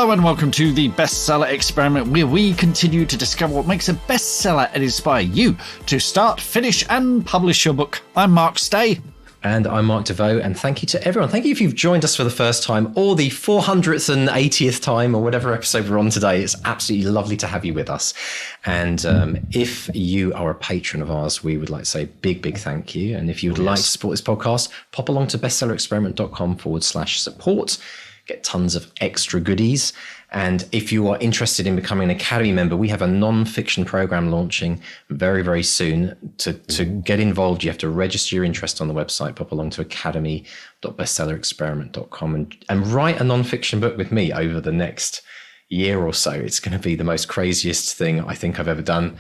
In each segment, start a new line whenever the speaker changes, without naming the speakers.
Hello and welcome to the Bestseller Experiment, where we continue to discover what makes a bestseller and inspire you to start, finish and publish your book. I'm Mark Stay.
And I'm Mark DeVoe, and thank you to everyone. Thank you if you've joined us for the first time or the 480th time or whatever episode we're on today. It's absolutely lovely to have you with us. And if you are a patron of ours, we would like to say big thank you. And if you would like to support this podcast, pop along to bestsellerexperiment.com/support. Get tons of extra goodies. And if you are interested in becoming an Academy member, we have a non-fiction program launching very soon. To get involved, you have to register your interest on the website, pop along to academy.bestsellerexperiment.com and write a non-fiction book with me over the next year or so. It's going to be the most craziest thing I think I've ever done.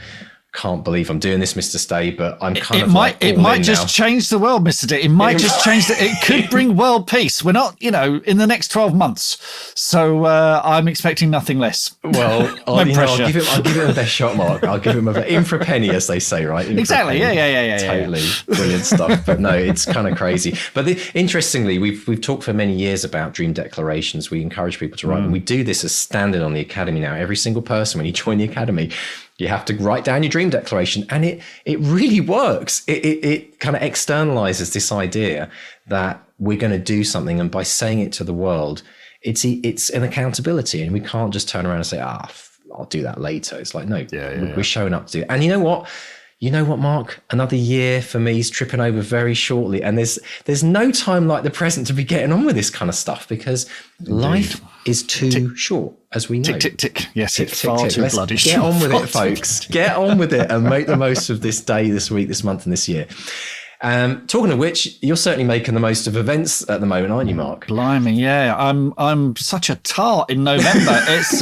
Can't believe I'm doing this, Mr. Stay, but I'm kind of
it might just change the world, Mr. D. It might just change it could bring world peace. We're not, in the next 12 months. So I'm expecting nothing less.
Well, I'll give him a best shot, Mark. I'll give him in for a penny, as they say, right?
Exactly. Yeah.
Totally brilliant stuff. But no, it's kind of crazy. But interestingly, we've talked for many years about dream declarations. We encourage people to write, and we do this as standard on the Academy now. Every single person, when you join the Academy, you have to write down your dream declaration, and it really works. It kind of externalizes this idea that we're going to do something, and by saying it to the world, it's an accountability, and we can't just turn around and say, I'll do that later. It's like, no, we're showing up to do it. And you know what? Mark, another year for me is tripping over very shortly, and there's no time like the present to be getting on with this kind of stuff, because life is too short, as we know.
Tick. Yes, it's far too bloody short.
Get on with it, folks. Get on with it and make the most of this day, this week, this month, and this year. Talking of which, you're certainly making the most of events at the moment, aren't you, Mark?
Blimey, yeah. I'm such a tart in November. It's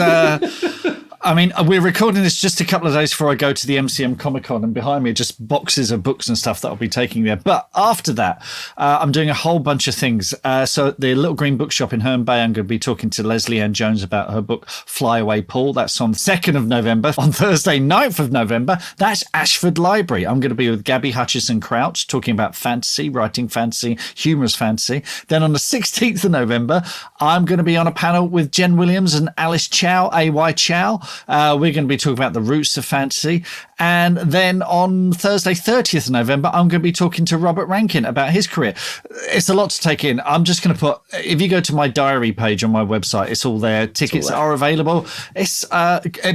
we're recording this just a couple of days before I go to the MCM Comic Con, and behind me are just boxes of books and stuff that I'll be taking there. But after that, I'm doing a whole bunch of things. So the Little Green Bookshop in Herne Bay, I'm going to be talking to Leslie Ann Jones about her book, Fly Away Paul. That's on the 2nd of November. On Thursday, 9th of November, that's Ashford Library. I'm going to be with Gabby Hutchison Crouch, talking about fantasy, writing fantasy, humorous fantasy. Then on the 16th of November, I'm going to be on a panel with Jen Williams and Alice Chow, A.Y. Chow. We're going to be talking about the roots of fantasy. And then on Thursday, 30th of November, I'm going to be talking to Robert Rankin about his career. It's a lot to take in. I'm just going to put, if you go to my diary page on my website, it's all there. Tickets are available. It's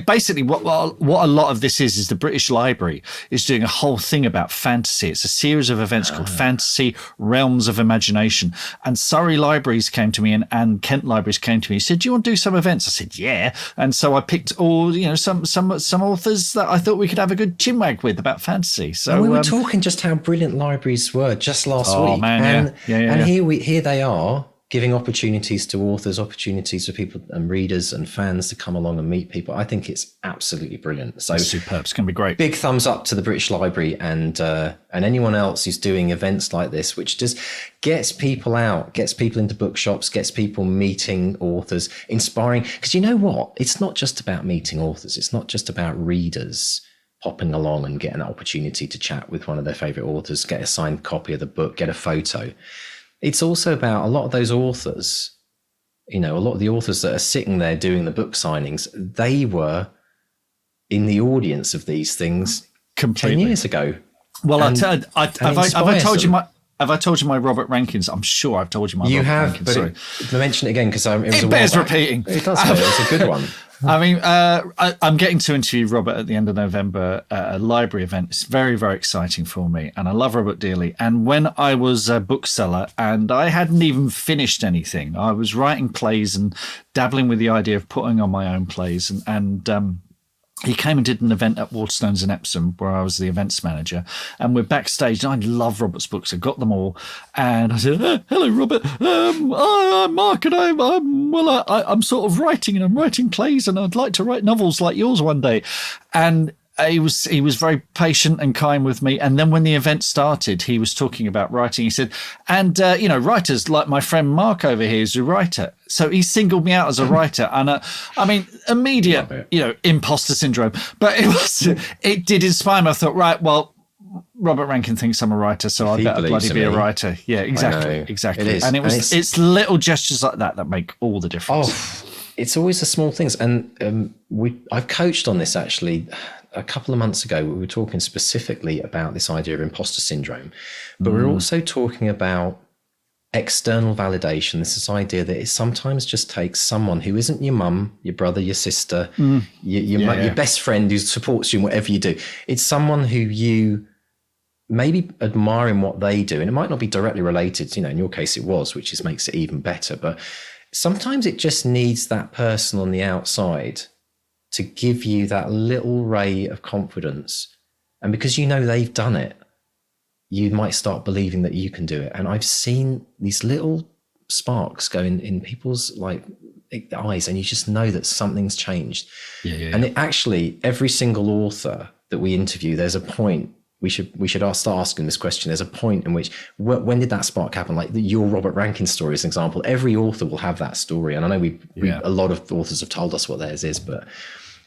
basically what a lot of this is the British Library is doing a whole thing about fantasy. It's a series of events called Fantasy Realms of Imagination. And Surrey Libraries came to me and Kent Libraries came to me. He said, do you want to do some events? I said, yeah. And so I picked some authors that I thought we could have a good chinwag with about fantasy. So
and we were talking just how brilliant libraries were just last week.
Man,
and here they are giving opportunities to authors, opportunities for people and readers and fans to come along and meet people. I think it's absolutely brilliant. So
it's superb. It's going to be great.
Big thumbs up to the British Library and anyone else who's doing events like this, which just gets people out, gets people into bookshops, gets people meeting authors, inspiring. Because you know what? It's not just about meeting authors. It's not just about readers popping along and getting an opportunity to chat with one of their favorite authors, get a signed copy of the book, get a photo. It's also about a lot of those authors, a lot of the authors that are sitting there doing the book signings, they were in the audience of these things completely 10 years ago. Well, have I told you my Robert Rankins? I'm sure I've told you my Robert Rankins. You have, but mention it again because it bears repeating. It does. It's a good one.
I'm getting to interview Robert at the end of November at a library event. It's very, very exciting for me, and I love Robert dearly. And when I was a bookseller and I hadn't even finished anything, I was writing plays and dabbling with the idea of putting on my own plays. And he came and did an event at Waterstones in Epsom where I was the events manager, and we're backstage. And I love Robert's books. I got them all. And I said, hello, Robert. I'm Mark, and I'm sort of writing, and I'm writing plays, and I'd like to write novels like yours one day. And he was very patient and kind with me. And then when the event started, he was talking about writing. He said, and, writers like my friend Mark over here is a writer. So he singled me out as a writer. And immediate, imposter syndrome. But it did inspire me. I thought, right, well, Robert Rankin thinks I'm a writer, so I better bloody be a writer. Yeah, exactly.
It is.
And it's little gestures like that make all the difference.
Oh. it's always the small things. And I've coached on this actually a couple of months ago. We were talking specifically about this idea of imposter syndrome, but we're also talking about external validation. This idea that it sometimes just takes someone who isn't your mum, your brother, your sister, your best friend who supports you in whatever you do. It's someone who you maybe admire in what they do. And it might not be directly related, in your case it was, which makes it even better. But sometimes it just needs that person on the outside to give you that little ray of confidence. And because they've done it, you might start believing that you can do it. And I've seen these little sparks go in people's eyes, and you just know that something's changed. And it actually, every single author that we interview, there's a point. We should start asking this question. There's a point in which, when did that spark happen? Like your Robert Rankin story is an example. Every author will have that story. And I know a lot of authors have told us what theirs is, but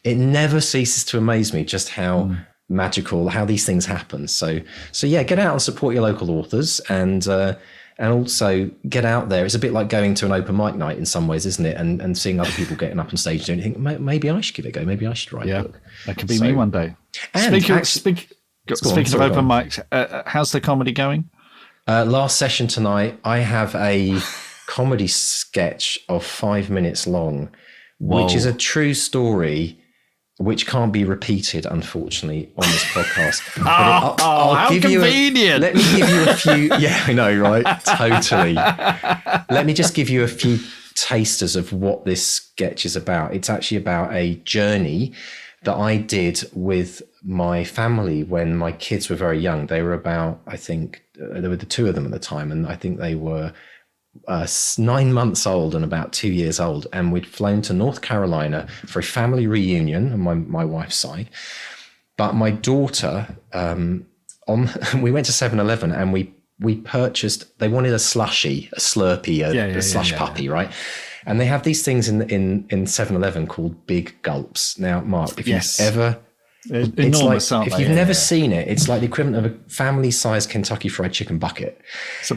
it never ceases to amaze me just how magical, how these things happen. So yeah, get out and support your local authors, and also get out there. It's a bit like going to an open mic night in some ways, isn't it? And seeing other people getting up on stage and think, maybe I should give it a go. Maybe I should write a book.
That could be me one day. Speaking of open mics, how's the comedy going?
Last session tonight, I have a comedy sketch of 5 minutes long, which is a true story, which can't be repeated, unfortunately, on this podcast.
How convenient.
Let me give you a few. Yeah, I know, right? Totally. Let me just give you a few tasters of what this sketch is about. It's actually about a journey that I did with my family when my kids were very young. They were about, I think, there were the two of them at the time, and I think they were 9 months old and about 2 years old. And we'd flown to North Carolina for a family reunion on my wife's side. But my daughter, we went to 7-Eleven and we purchased, they wanted a slushie, a Slurpee, a slush puppy, right? And they have these things in 7-Eleven called big gulps. Now, Mark, if you've ever...
Enormous,
like, if you've never seen it, it's like the equivalent of a family-sized Kentucky Fried Chicken bucket.
It's a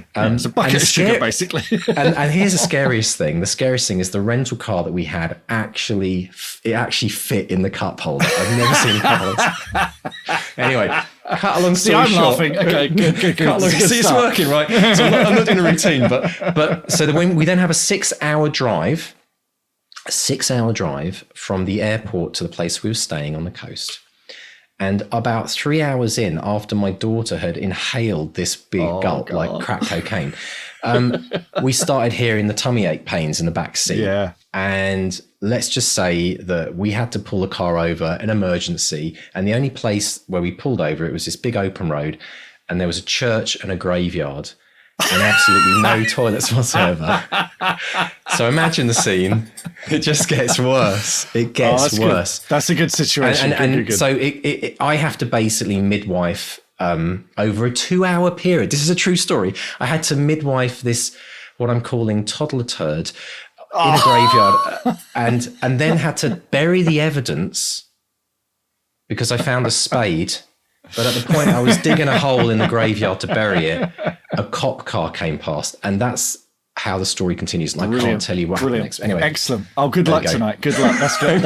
bucket of sugar, basically.
and here's the scariest thing. The scariest thing is the rental car that we had actually fit in the cup holder. I've never seen a cup holder. Anyway, cut a long story short.
I'm laughing. Okay, good.
See, it's working, right? So I'm not doing a routine, but so when we then have a 6-hour drive from the airport to the place we were staying on the coast. And about 3 hours in, after my daughter had inhaled this big gulp like crack cocaine, we started hearing the tummy ache pains in the back seat.
Yeah.
And let's just say that we had to pull the car over, an emergency. And the only place where we pulled over, it was this big open road. And there was a church and a graveyard and absolutely no toilets whatsoever. So imagine the scene. It just gets worse. It gets worse.
Good. That's a good situation.
And
good.
So I have to basically midwife over a 2-hour period. This is a true story. I had to midwife this, what I'm calling toddler turd, in a graveyard, and then had to bury the evidence because I found a spade. But at the point I was digging a hole in the graveyard to bury it, a cop car came past, and that's how the story continues. And I can't tell you what happened next. Anyway,
excellent. Oh, good luck tonight. Good luck. That's good.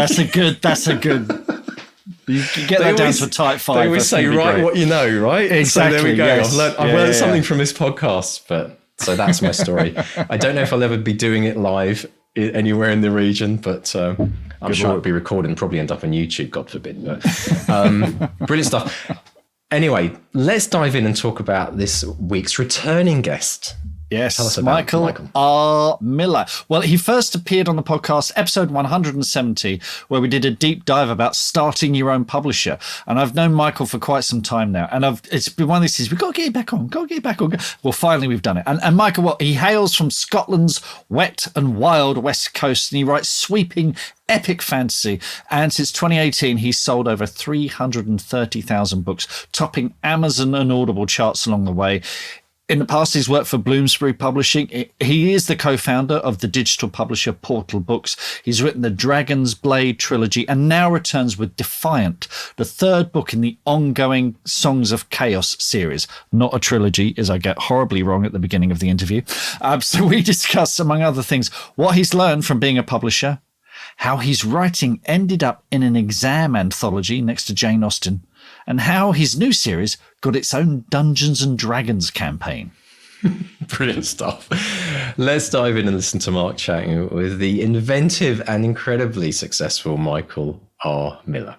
That's a good. You can get that down to a tight 5.
They always say, "Write what you know," right?
Exactly.
So there we go.
Yes.
I've learned something from this podcast, but so that's my story. I don't know if I'll ever be doing it live anywhere in the region, but I'm sure it'll be recorded and probably end up on YouTube, God forbid. But brilliant stuff. Anyway, let's dive in and talk about this week's returning guest.
Yes,
Tell us about
Michael R. Miller. Well, he first appeared on the podcast, episode 170, where we did a deep dive about starting your own publisher. And I've known Michael for quite some time now. And it's been one of these things, we've got to get you back on. Well, finally, we've done it. And Michael, he hails from Scotland's wet and wild west coast, and he writes sweeping epic fantasy. And since 2018, he's sold over 330,000 books, topping Amazon and Audible charts along the way. In the past, he's worked for Bloomsbury Publishing. He is the co-founder of the digital publisher Portal Books. He's written the Dragon's Blade trilogy and now returns with Defiant, the third book in the ongoing Songs of Chaos series. Not a trilogy, as I get horribly wrong at the beginning of the interview. So we discuss, among other things, what he's learned from being a publisher, how his writing ended up in an exam anthology next to Jane Austen, and how his new series got its own Dungeons and Dragons campaign.
Brilliant stuff. Let's dive in and listen to Mark chatting with the inventive and incredibly successful Michael R. Miller.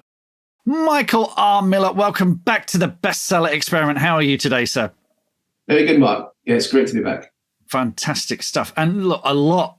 Michael R. Miller, welcome back to the Bestseller Experiment. How are you today, sir?
Very good, Mark. Yeah, it's great to be back.
Fantastic stuff. And look, a lot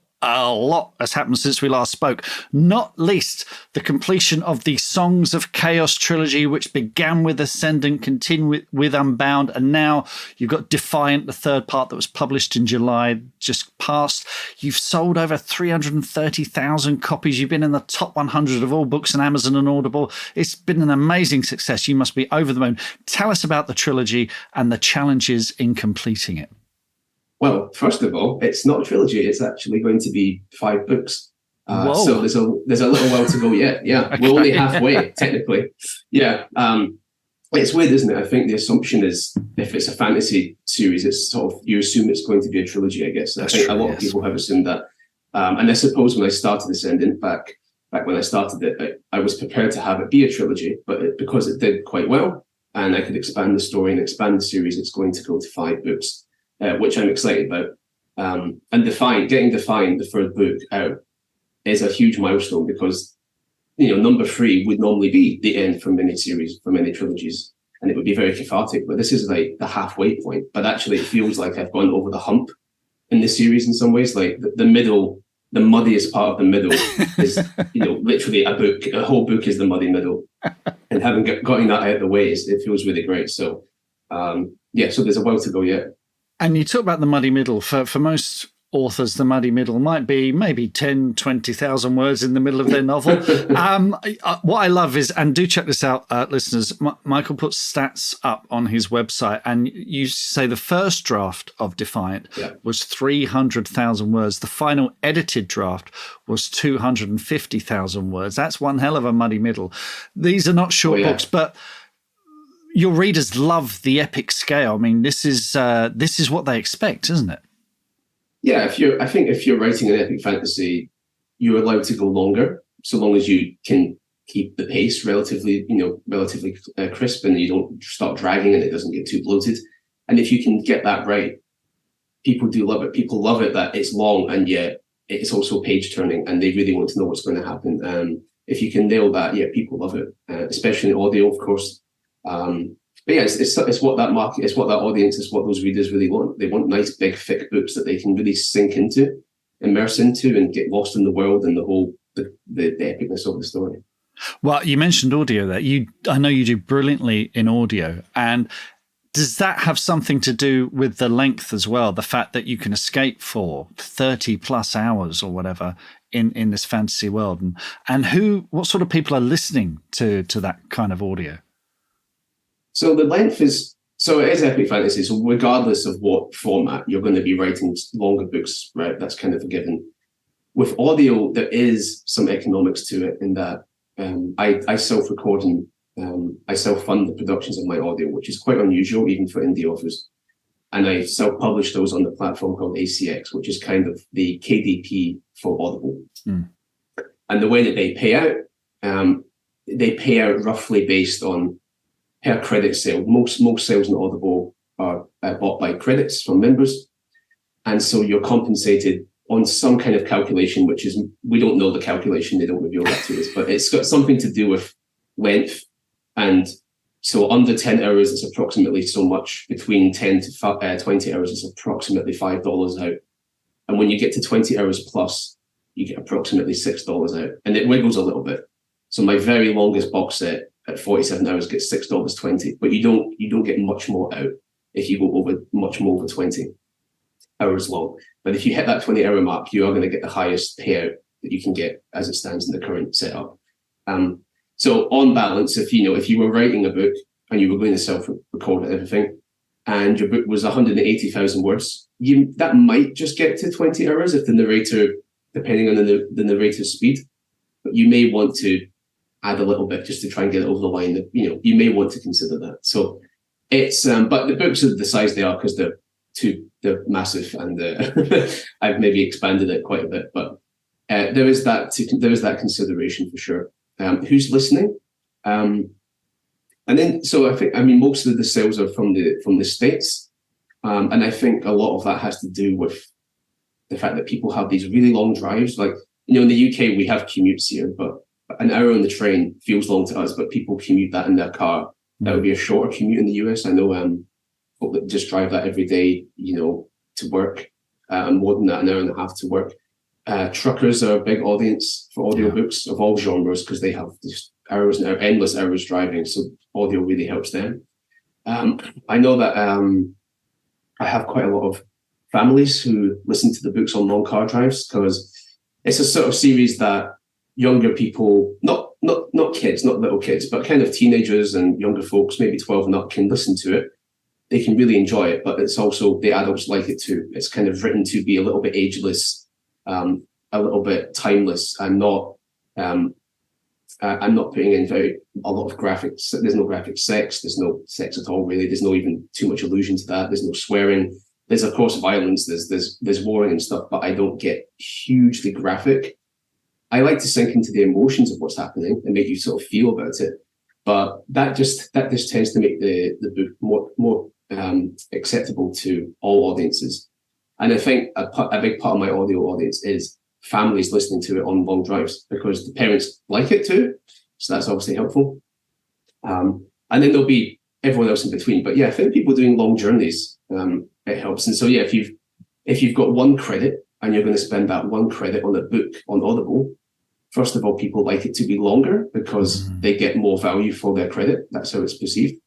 has happened since we last spoke, not least the completion of the Songs of Chaos trilogy, which began with Ascendant, continued with Unbound, and now you've got Defiant, the third part that was published in July just past. You've sold over 330,000 copies. You've been in the top 100 of all books on Amazon and Audible. It's been an amazing success. You must be over the moon. Tell us about the trilogy and the challenges in completing it.
Well, first of all, it's not a trilogy. It's actually going to be 5 books. So there's a little while to go yet. Yeah, okay. We're only halfway, technically. Yeah, it's weird, isn't it? I think the assumption is if it's a fantasy series, it's sort of, you assume it's going to be a trilogy, I guess.
That's
I think
true,
a lot of people have assumed that. And I suppose when I started Ascendant, back when I started it, I was prepared to have it be a trilogy, but because it did quite well, and I could expand the story and expand the series, it's going to go to 5 books. Which I'm excited about. And getting Defiant, the third book out, is a huge milestone because, number 3 would normally be the end for many series, for many trilogies, and it would be very cathartic. But this is like the halfway point. But actually, it feels like I've gone over the hump in the series in some ways. Like the middle, the muddiest part of the middle is, literally a whole book is the muddy middle. And having gotten that out of the way, it feels really great. So, so there's a while to go yet.
And you talk about the muddy middle. For most authors, the muddy middle might be maybe 10, 20,000 words in the middle of their novel. What I love is, and do check this out, listeners, Michael puts stats up on his website, and you say the first draft of Defiant was 300,000 words. The final edited draft was 250,000 words. That's one hell of a muddy middle. These are not short books, but your readers love the epic scale. I mean, this is what they expect, isn't it?
Yeah, I think if you're writing an epic fantasy, you're allowed to go longer, so long as you can keep the pace relatively crisp, and you don't start dragging and it doesn't get too bloated. And if you can get that right, people do love it. People love it that it's long and yet it's also page turning, and they really want to know what's going to happen. If you can nail that, people love it, especially in audio, of course. But yeah, it's what that market, it's what that audience, is what those readers really want. They want nice, big, thick books that they can really sink into, immerse into, and get lost in the world and the epicness of the story.
Well, you mentioned audio there. I know you do brilliantly in audio, and does that have something to do with the length as well? The fact that you can escape for 30 plus hours or whatever in this fantasy world, and what sort of people are listening to that kind of audio?
So the length is, it is epic fantasy. So regardless of what format, you're going to be writing longer books, right? That's kind of a given. With audio, there is some economics to it in that I self-record and I self-fund the productions of my audio, which is quite unusual even for indie authors. And I self-publish those on the platform called ACX, which is kind of the KDP for Audible. And the way that they pay out roughly based on per credit sale. Most sales in Audible are bought by credits from members. And so you're compensated on some kind of calculation, which is, we don't know the calculation, they don't reveal that to us, but it's got something to do with length. And so under 10 hours, it's approximately so much. Between 10 to 20 hours, it's approximately $5 out. And when you get to 20 hours plus, you get approximately $6 out. And it wiggles a little bit. So my very longest box set at 47 hours gets $6.20, but you don't get much more out if you go much more over 20 hours long. But if you hit that 20-hour mark, you are going to get the highest payout that you can get as it stands in the current setup. So on balance, if you were writing a book and you were going to self-record and everything, and your book was 180,000 words, that might just get to 20 hours if the narrator, depending on the narrator's speed, but you may want to add a little bit just to try and get it over the line. That you may want to consider that. So it's but the books are the size they are because they're massive, and I've maybe expanded it quite a bit. But there is that consideration for sure. Who's listening? And then, so I mean, most of the sales are from the States. And I think a lot of that has to do with the fact that people have these really long drives. Like, in the UK, we have commutes here, but an hour on the train feels long to us, but people commute that in their car. That would be a shorter commute in the US. I know folk that just drive that every day, to work, and more than that, an hour and a half to work. Truckers are a big audience for audiobooks of all genres because they have just hours and endless hours driving. So audio really helps them. I know that I have quite a lot of families who listen to the books on long car drives because it's a sort of series that younger people, not kids, not little kids, but kind of teenagers and younger folks, maybe 12 and up, can listen to it. They can really enjoy it, but it's also the adults like it too. It's kind of written to be a little bit ageless, a little bit timeless, and not I'm not putting in a lot of graphics. There's no graphic sex. There's no sex at all, really. There's no even too much allusion to that. There's no swearing. There's of course violence. There's warring and stuff, but I don't get hugely graphic. I like to sink into the emotions of what's happening and make you sort of feel about it. But that just tends to make the book more acceptable to all audiences. And I think a big part of my audio audience is families listening to it on long drives because the parents like it too. So that's obviously helpful. And then there'll be everyone else in between. But yeah, I think people doing long journeys, it helps. And so yeah, if you've got one credit and you're going to spend that one credit on a book on Audible, first of all, people like it to be longer because they get more value for their credit. That's how it's perceived.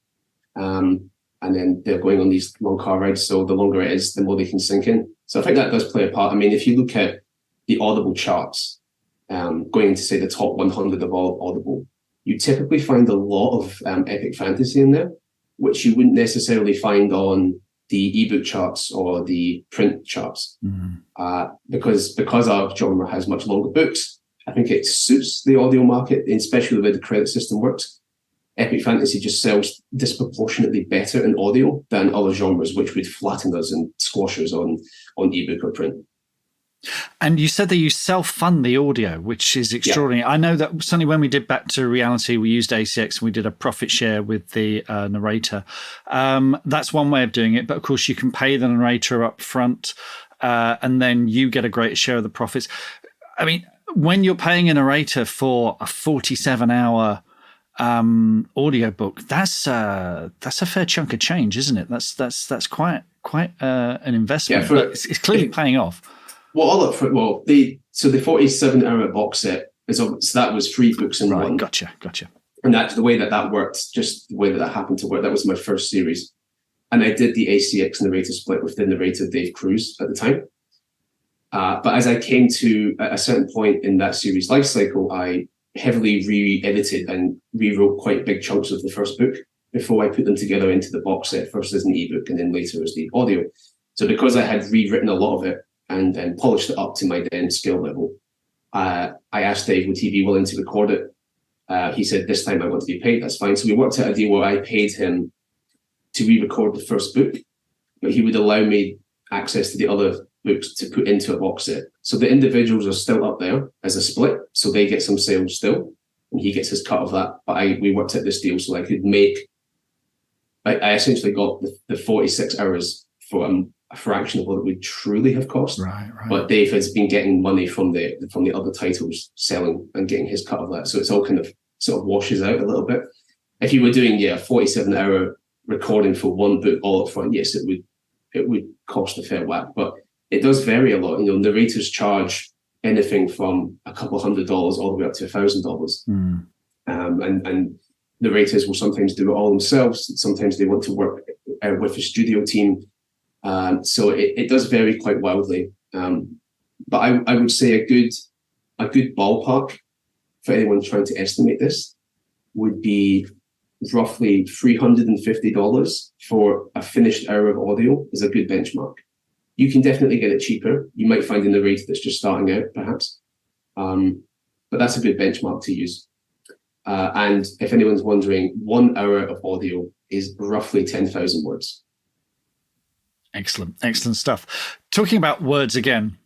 And then they're going on these long car rides. So the longer it is, the more they can sink in. So I think that does play a part. I mean, if you look at the Audible charts, going into, say, the top 100 of all Audible, you typically find a lot of epic fantasy in there, which you wouldn't necessarily find on the ebook charts or the print charts. Because our genre has much longer books, I think it suits the audio market, especially the way the credit system works. Epic fantasy just sells disproportionately better in audio than other genres, which would flatten us and squash us on ebook or print.
And you said that you self-fund the audio, which is extraordinary. Yeah. I know that certainly when we did Back to Reality, we used ACX and we did a profit share with the narrator. That's one way of doing it. But of course, you can pay the narrator up front and then you get a greater share of the profits. I mean, when you're paying a narrator for a 47-hour audiobook, that's a fair chunk of change, isn't it? That's quite an investment. Yeah, it's clearly paying off.
Well, all up front. Well, the 47-hour box set so that was 3 books in one.
Gotcha.
And that's the way that worked. Just the way that happened to work. That was my first series, and I did the ACX narrator split with the narrator Dave Cruz at the time. But as I came to a certain point in that series life cycle, I heavily re-edited and rewrote quite big chunks of the first book before I put them together into the box set, first as an ebook and then later as the audio. So because I had rewritten a lot of it and then polished it up to my then skill level, I asked Dave, would he be willing to record it? He said, this time I want to be paid, that's fine. So we worked out a deal where I paid him to re-record the first book, but he would allow me access to the other books to put into a box set. So the individuals are still up there as a split, so they get some sales still, and he gets his cut of that. But we worked out this deal so I could make, I essentially got the 46 hours for a fraction of what it would truly have cost.
Right.
But Dave has been getting money from the other titles selling and getting his cut of that. So it's all kind of sort of washes out a little bit. If you were doing a 47-hour recording for one book all up front, yes, it would cost a fair whack, but it does vary a lot. Narrators charge anything from a couple $100 all the way up to $1,000. And narrators will sometimes do it all themselves. Sometimes they want to work with a studio team. So it does vary quite wildly. But I would say a good ballpark for anyone trying to estimate this would be roughly $350 for a finished hour of audio is a good benchmark. You can definitely get it cheaper. You might find a narrator that's just starting out, perhaps. But that's a good benchmark to use. And if anyone's wondering, 1 hour of audio is roughly 10,000 words.
Excellent stuff. Talking about words again,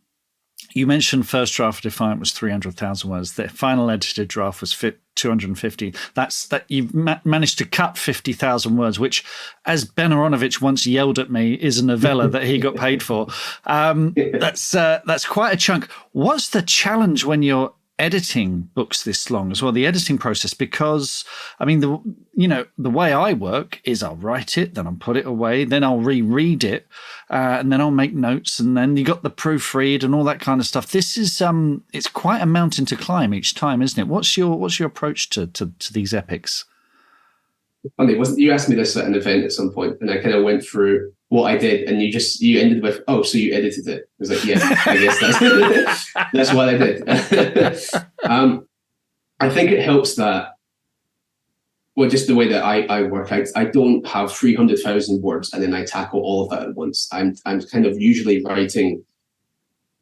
You mentioned first draft of Defiant was 300,000 words. The final edited draft was 250. That you've managed to cut 50,000 words, which, as Ben Aronovich once yelled at me, is a novella that he got paid for. That's quite a chunk. What's the challenge when you're editing books this long as well, the editing process? Because I mean, the way I work is I'll write it, then I'll put it away, then I'll reread it, and then I'll make notes, and then you got the proofread and all that kind of stuff. This is it's quite a mountain to climb each time, isn't it? What's your approach to these epics?
Funny, you asked me this at an event at some point, and I kind of went through what I did, and you ended with, "Oh, so you edited it?" I was like, "Yeah, I guess that's what I did." I think it helps that, well, just the way that I work, I don't have 300,000 words and then I tackle all of that at once. I'm kind of usually writing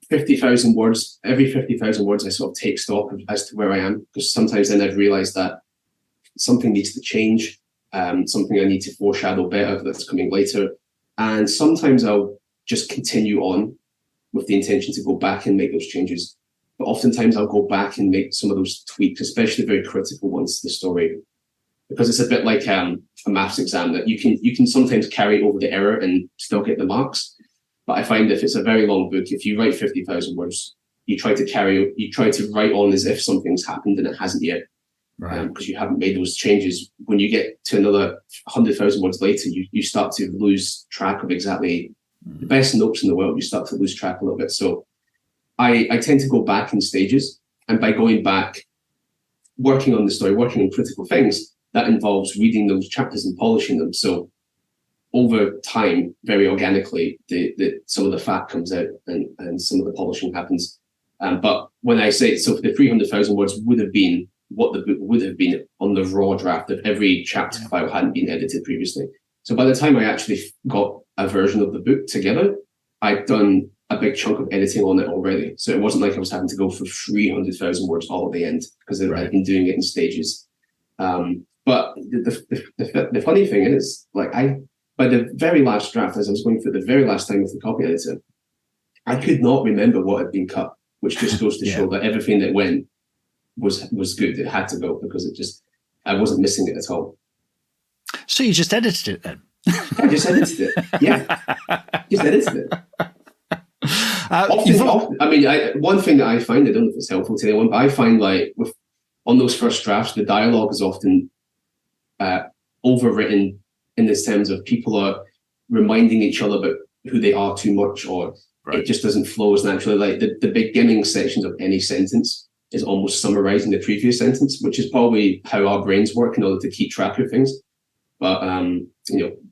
50,000 words. Every 50,000 words, I sort of take stock as to where I am, because sometimes then I've realized that something needs to change, something I need to foreshadow better that's coming later. And sometimes I'll just continue on with the intention to go back and make those changes. But oftentimes I'll go back and make some of those tweaks, especially very critical ones to the story, because it's a bit like a maths exam that you can sometimes carry over the error and still get the marks. But I find if it's a very long book, if you write 50,000 words, you try to write on as if something's happened and it hasn't yet. Right. Because you haven't made those changes. When you get to another 100,000 words later, you start to lose track of exactly the best notes in the world. You start to lose track a little bit. So I tend to go back in stages. And by going back, working on the story, working on critical things, that involves reading those chapters and polishing them. So over time, very organically, some of the fat comes out and some of the polishing happens. But when I say, so the 300,000 words would have been what the book would have been on the raw draft if every chapter file hadn't been edited previously. So by the time I actually got a version of the book together, I'd done a big chunk of editing on it already. So it wasn't like I was having to go for 300,000 words all at the end, because I'd been doing it in stages. But the funny thing is, like, by the very last draft, as I was going through the very last time with the copy editor, I could not remember what had been cut, which just goes to show that everything that went was good. It had to go, because I wasn't missing it at all.
So you just edited it then?
I just edited it. Yeah, just edited it. Often, I mean, one thing that I find, I don't know if it's helpful to anyone, but I find, like, on those first drafts, the dialogue is often overwritten in the terms of people are reminding each other about who they are too much, or it just doesn't flow as naturally. Like the beginning sections of any sentence is almost summarizing the previous sentence, which is probably how our brains work in order to keep track of things. But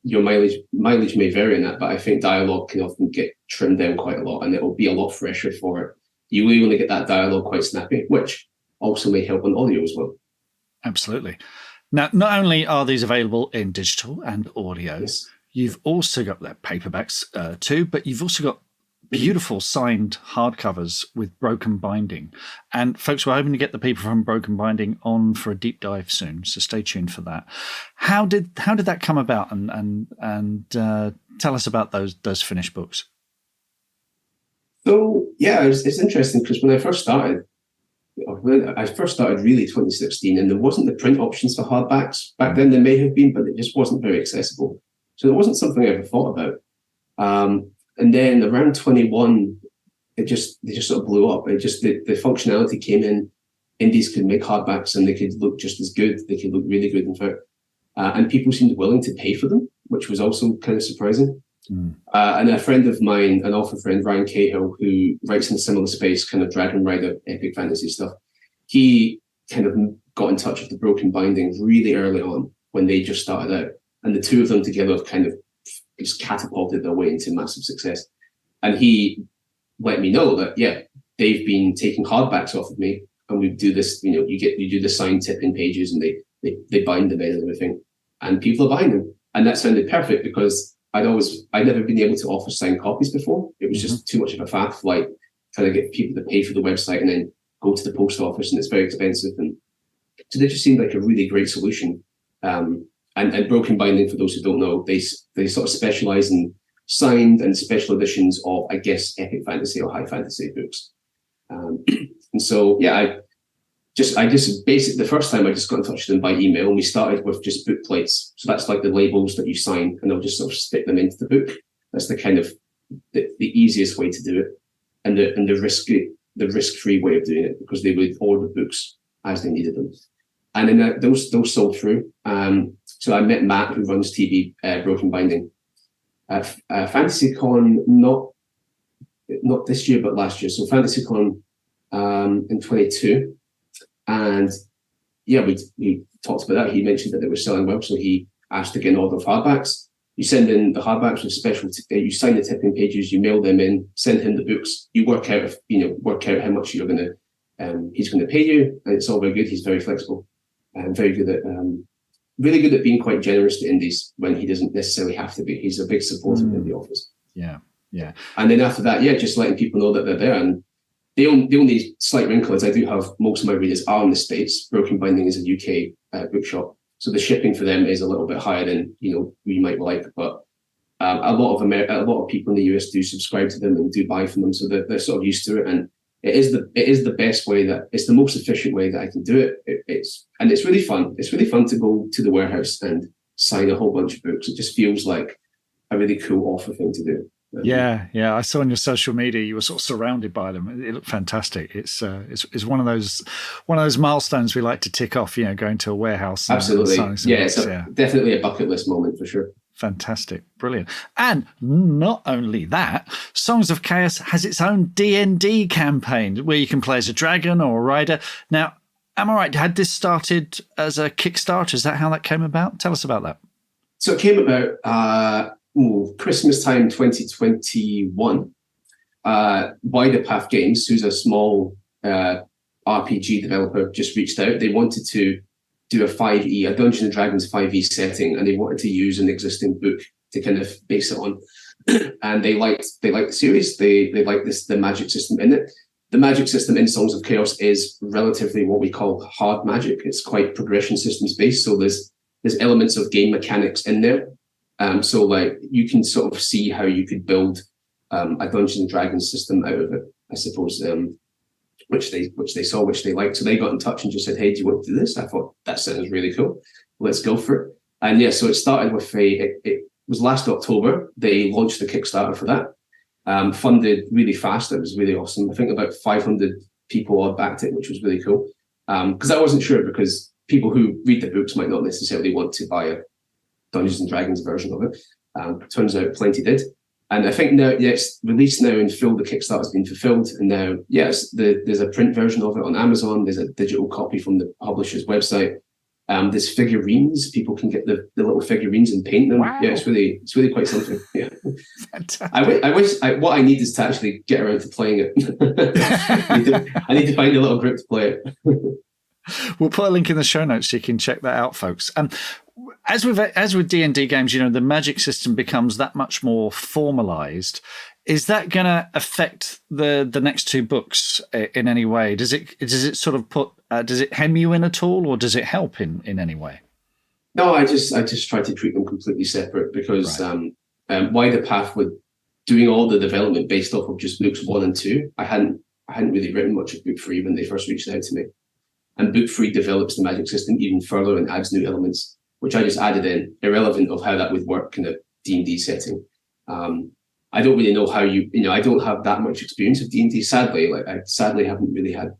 your mileage may vary in that, but I think dialogue can often get trimmed down quite a lot, and it will be a lot fresher for it. You will only get that dialogue quite snappy, which also may help on audio as well.
Absolutely. Now, not only are these available in digital and audio, you've also got their paperbacks too, but you've also got beautiful signed hardcovers with broken binding. And folks, we're hoping to get the people from Broken Binding on for a deep dive soon, so stay tuned for that. How did that come about? And tell us about those finished books.
So yeah, it's interesting, because when I first started really 2016, and there wasn't the print options for hardbacks. Back then there may have been, but it just wasn't very accessible. So it wasn't something I ever thought about. And then around 21, they just sort of blew up. It just, the functionality came in. Indies could make hardbacks and they could look just as good. They could look really good, in fact. And people seemed willing to pay for them, which was also kind of surprising. And a friend of mine, an author friend, Ryan Cahill, who writes in a similar space, kind of Dragon Rider, epic fantasy stuff, he kind of got in touch with the Broken Binding really early on when they just started out. And the two of them together kind of just catapulted their way into massive success. And he let me know that, they've been taking hardbacks off of me, and we do this, you do the signed tip-in pages, and they bind them in and everything, and people are buying them. And that sounded perfect, because I'd never been able to offer signed copies before. It was just too much of a faff, like trying to get people to pay for the website and then go to the post office, and it's very expensive. And so they just seemed like a really great solution. And Broken Binding, for those who don't know, they sort of specialize in signed and special editions of, I guess, epic fantasy or high fantasy books. And so, yeah, I just basically, the first time I just got in touch with them by email, and we started with just book plates. So that's like the labels that you sign, and they'll just sort of stick them into the book. That's the kind of the easiest way to do it, and the risk-free way of doing it, because they would order books as they needed them. And then those sold through. So I met Matt, who runs TB Broken Binding at FantasyCon, not this year, but last year. So FantasyCon in 22. And yeah, we talked about that. He mentioned that they were selling well, so he asked to get an order of hardbacks. You send in the hardbacks with special. You sign the tipping pages. You mail them in. Send him the books. You work out how much you're going to. He's going to pay you, and it's all very good. He's very flexible and very good at. Really good at being quite generous to indies when he doesn't necessarily have to be. He's a big supporter of the office.
Yeah.
And then after that, just letting people know that they're there. And the only slight wrinkle is I do have most of my readers are in the States. Broken Binding is a UK bookshop, so the shipping for them is a little bit higher than we might like. But a lot of people in the US do subscribe to them and do buy from them, so they're sort of used to it. And it is the best way, that it's the most efficient way that I can do it. It's really fun. It's really fun to go to the warehouse and sign a whole bunch of books. It just feels like a really cool offer thing to do.
Yeah. I saw on your social media you were sort of surrounded by them. It looked fantastic. It's one of those milestones we like to tick off. Going to a warehouse.
Absolutely.
It's
definitely a bucket list moment for sure.
Fantastic, brilliant. And not only that, Songs of Chaos has its own D&D campaign where you can play as a dragon or a rider. Now, am I right? Had this started as a Kickstarter? Is that how that came about? Tell us about that.
So it came about Christmas time 2021. Wider Path Games, who's a small RPG developer, just reached out. They wanted to do a Dungeons and Dragons 5e setting, and they wanted to use an existing book to kind of base it on. And they liked the series. They liked the magic system in it. The magic system in Songs of Chaos is relatively what we call hard magic. It's quite progression systems based. So there's elements of game mechanics in there. So like you can sort of see how you could build a Dungeons and Dragons system out of it, I suppose. Which they saw, which they liked. So they got in touch and just said, "Hey, do you want to do this?" I thought that sounds really cool. Let's go for it. And so it started with it was last October. They launched the Kickstarter for that. Funded really fast. It was really awesome. I think about 500 people all backed it, which was really cool. Because I wasn't sure, because people who read the books might not necessarily want to buy a Dungeons and Dragons version of it. Turns out plenty did. And I think now, it's released now in full. The Kickstarter's been fulfilled, and now, there's a print version of it on Amazon. There's a digital copy from the publisher's website. There's figurines. People can get the little figurines and paint them.
Wow.
Yeah, it's really quite something. Yeah.
Fantastic.
I wish what I need is to actually get around to playing it. I need to find a little group to play it.
We'll put a link in the show notes so you can check that out, folks. As with D&D games, the magic system becomes that much more formalized. Is that going to affect the next two books in any way? Does it sort of does it hem you in at all, or does it help in any way?
No, I just try to treat them completely separate, because Wider Path were doing all the development based off of just books 1 and 2. I hadn't really written much of book 3 when they first reached out to me. And book 3 develops the magic system even further and adds new elements, which I just added in, irrelevant of how that would work in a D&D setting. I don't really know how I don't have that much experience of D&D, sadly. I sadly haven't really had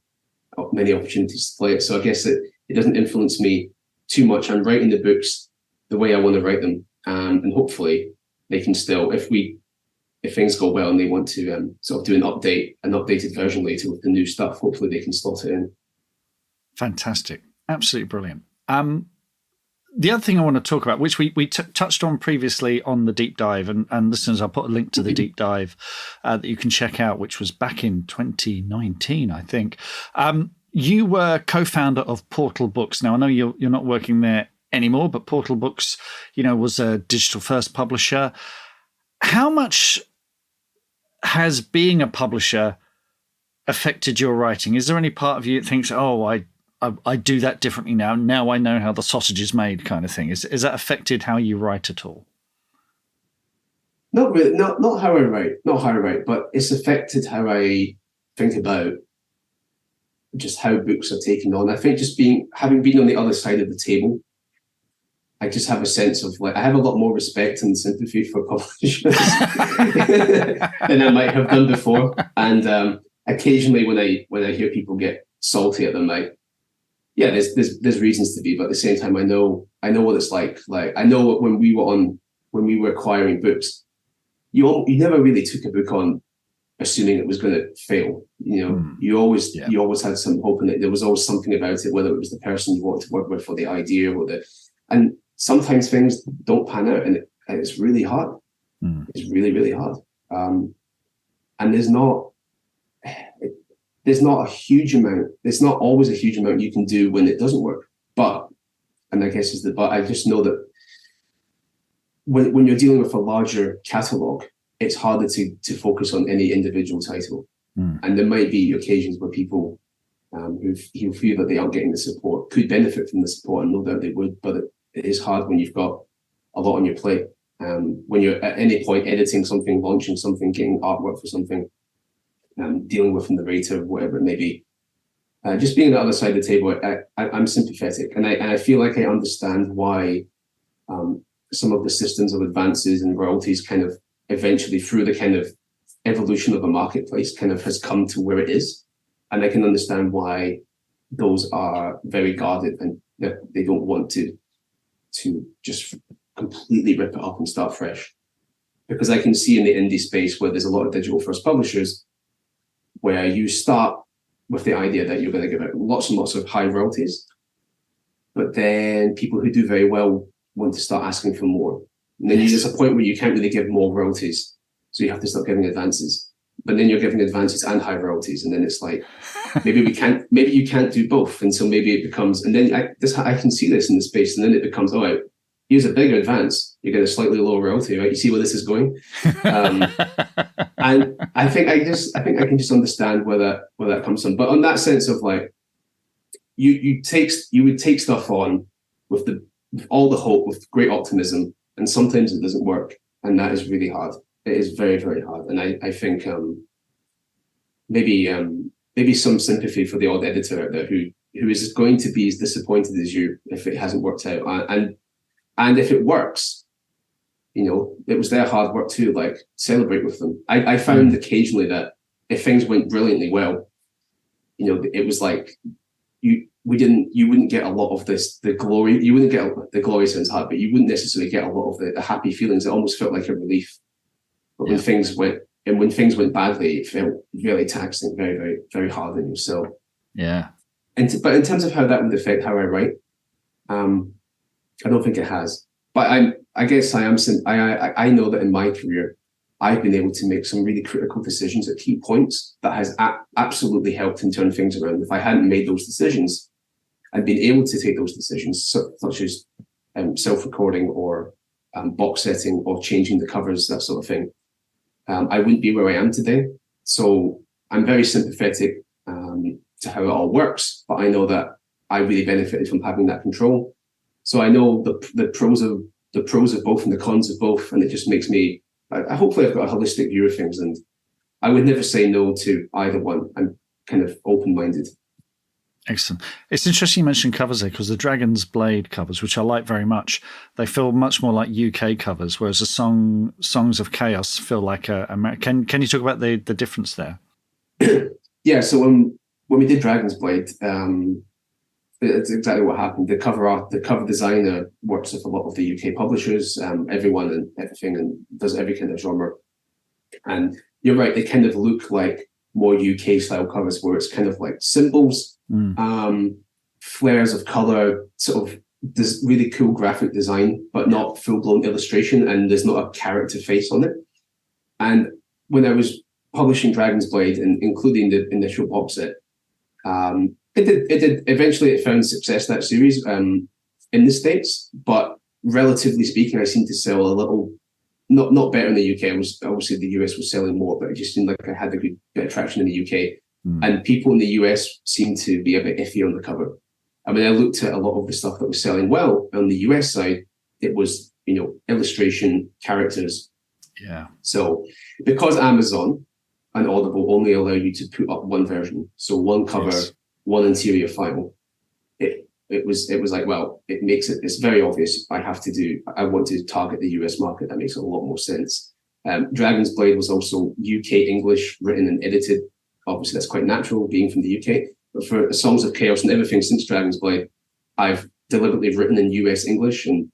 many opportunities to play it. So I guess it doesn't influence me too much. I'm writing the books the way I want to write them. And hopefully they can still, if things go well and they want to sort of do an updated version later with the new stuff, hopefully they can slot it in.
Fantastic. Absolutely brilliant. The other thing I want to talk about, which we touched on previously on the deep dive, and listeners, I'll put a link to the deep dive that you can check out, which was back in 2019, I think. You were co-founder of Portal Books. Now, I know you're not working there anymore, but Portal Books, was a digital first publisher. How much has being a publisher affected your writing? Is there any part of you that thinks, I do that differently now. Now I know how the sausage is made, kind of thing. Is that affected how you write at all?
Not really. Not how I write. Not how I write, but it's affected how I think about just how books are taken on. I think just having been on the other side of the table, I just have a sense of like I have a lot more respect and sympathy for publishers than I might have done before. And occasionally, when I hear people get salty at them, like there's reasons to be, but at the same time, I know what it's like. Like I know when we were acquiring books, you never really took a book on assuming it was going to fail. You always had some hope in it. There was always something about it, whether it was the person you wanted to work with or the idea and sometimes things don't pan out, and it's really hard. It's really, really hard. And there's not a huge amount. There's not always a huge amount you can do when it doesn't work. But I just know that when you're dealing with a larger catalogue, it's harder to focus on any individual title. And there might be occasions where people who feel that they aren't getting the support could benefit from the support, and no doubt they would, but it is hard when you've got a lot on your plate. When you're at any point editing something, launching something, getting artwork for something, dealing with a narrator, whatever it may be. Just being on the other side of the table, I'm sympathetic, and I feel like I understand why some of the systems of advances and royalties kind of eventually, through the kind of evolution of a marketplace, kind of has come to where it is. And I can understand why those are very guarded and that they don't want to just completely rip it up and start fresh. Because I can see in the indie space where there's a lot of digital first publishers, where you start with the idea that you're going to give out lots and lots of high royalties, but then people who do very well want to start asking for more. And then there's a point where you can't really give more royalties, so you have to start giving advances. But then you're giving advances and high royalties, and then it's like maybe you can't do both, and so maybe it becomes. And then I can see this in the space, and then it becomes, here's a bigger advance, you get a slightly lower royalty, right? You see where this is going, and I think I can just understand where that comes from. But on that sense of like, you would take stuff on with all the hope, with great optimism, and sometimes it doesn't work, and that is really hard. It is very, very hard, and I think maybe some sympathy for the odd editor out there who is going to be as disappointed as you if it hasn't worked out, and if it works, it was their hard work too. Like, celebrate with them. I found occasionally that if things went brilliantly well, it was like you wouldn't get a lot of the glory. You wouldn't get the glory sounds hard, but you wouldn't necessarily get a lot of the happy feelings. It almost felt like a relief. But when things went badly, it felt really taxing, very, very, very hard on you. So but in terms of how that would affect how I write, I don't think it has. But I guess I know that in my career, I've been able to make some really critical decisions at key points that has absolutely helped and turn things around. If I hadn't made those decisions, I'd been able to take those decisions, such as self-recording or box setting or changing the covers, that sort of thing. I wouldn't be where I am today. So I'm very sympathetic to how it all works, but I know that I really benefited from having that control. So I know the pros of both and the cons of both, and it just makes me. Hopefully, I've got a holistic view of things, and I would never say no to either one. I'm kind of open-minded.
Excellent. It's interesting you mentioned covers there, because the Dragon's Blade covers, which I like very much, they feel much more like UK covers, whereas the Songs of Chaos feel like American. Can you talk about the difference there?
Yeah. So when we did Dragon's Blade, it's exactly what happened. The cover designer works with a lot of the UK publishers, everyone and everything, and does every kind of genre. And you're right, they kind of look like more UK style covers, where it's kind of like symbols, flares of color, sort of this really cool graphic design, but not full blown illustration, and there's not a character face on it. And when I was publishing Dragon's Blade and including the initial box set, it did eventually, it found success, that series, in the States, but relatively speaking, I seemed to sell a little, not better in the UK. Obviously the US was selling more, but it just seemed like I had a good bit of traction in the UK. And people in the US seemed to be a bit iffy on the cover. I mean, I looked at a lot of the stuff that was selling well on the US side. It was, illustration, characters.
Yeah.
So because Amazon and Audible only allow you to put up one version, so one cover one interior file, it was like, well, it's very obvious. I want to target the US market. That makes a lot more sense. Dragon's Blade was also UK English, written and edited. Obviously, that's quite natural, being from the UK. But for Songs of Chaos and everything since Dragon's Blade, I've deliberately written in US English and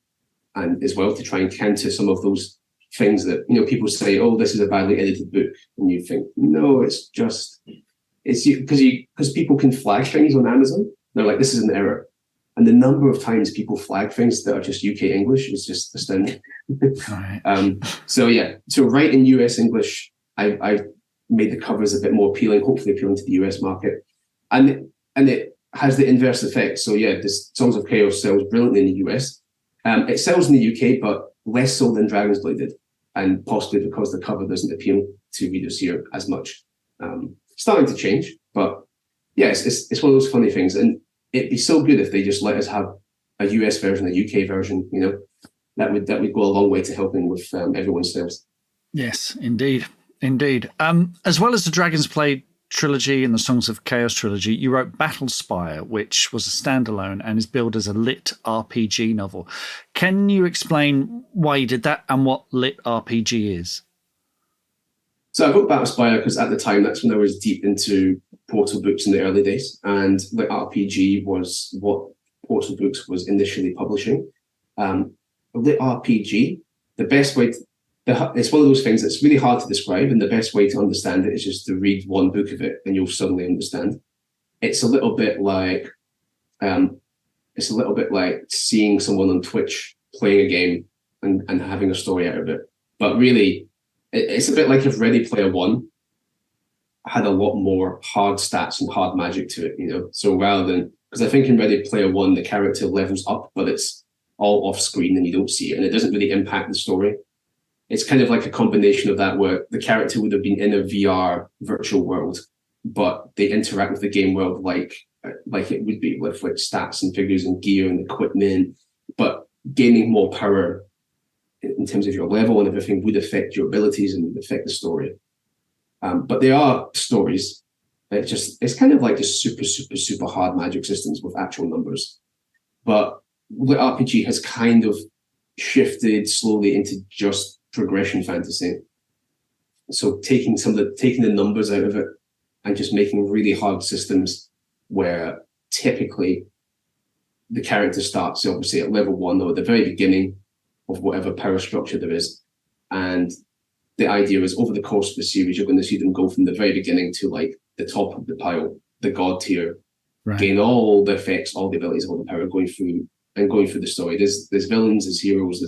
as well to try and counter some of those things that, people say, oh, this is a badly edited book. And you think, no, it's because people can flag things on Amazon. They're like, this is an error. And the number of times people flag things that are just UK English is just astounding.
Right.
So write in US English. I made the covers a bit more appealing, hopefully appealing to the US market. And it has the inverse effect. So this Songs of Chaos sells brilliantly in the US. It sells in the UK, but less so than Dragon's Blade did. And possibly because the cover doesn't appeal to readers here as much. Starting to change, but it's one of those funny things. And it'd be so good if they just let us have a US version, a UK version, that would go a long way to helping with everyone's sales.
Yes, indeed. As well as the Dragon's Blade trilogy and the Songs of Chaos trilogy, you wrote Battlespire, which was a standalone and is billed as a lit RPG novel. Can you explain why you did that and what lit RPG is?
So I wrote Battlespire because at the time, that's when I was deep into Portal books in the early days, and lit RPG was what Portal Books was initially publishing. Lit RPG, the best way it's one of those things that's really hard to describe, and the best way to understand it is just to read one book of it and you'll suddenly understand. It's a little bit like seeing someone on Twitch playing a game and having a story out of it. But really, it's a bit like if Ready Player One had a lot more hard stats and hard magic to it, So rather than, because I think in Ready Player One, the character levels up, but it's all off screen and you don't see it, and it doesn't really impact the story. It's kind of like a combination of that, where the character would have been in a VR virtual world, but they interact with the game world like it would be with like stats and figures and gear and equipment, but gaining more power in terms of your level and everything would affect your abilities and would affect the story. But there are stories that it's kind of like just super, super, super hard magic systems with actual numbers. But Lit RPG has kind of shifted slowly into just progression fantasy. So taking the numbers out of it and just making really hard systems where typically the character starts obviously at level 1 or at the very beginning of whatever power structure there is. And the idea is over the course of the series, you're going to see them go from the very beginning to like the top of the pile, the god tier, right. Gain all the effects, all the abilities, all the power, going through the story. There's villains, there's heroes,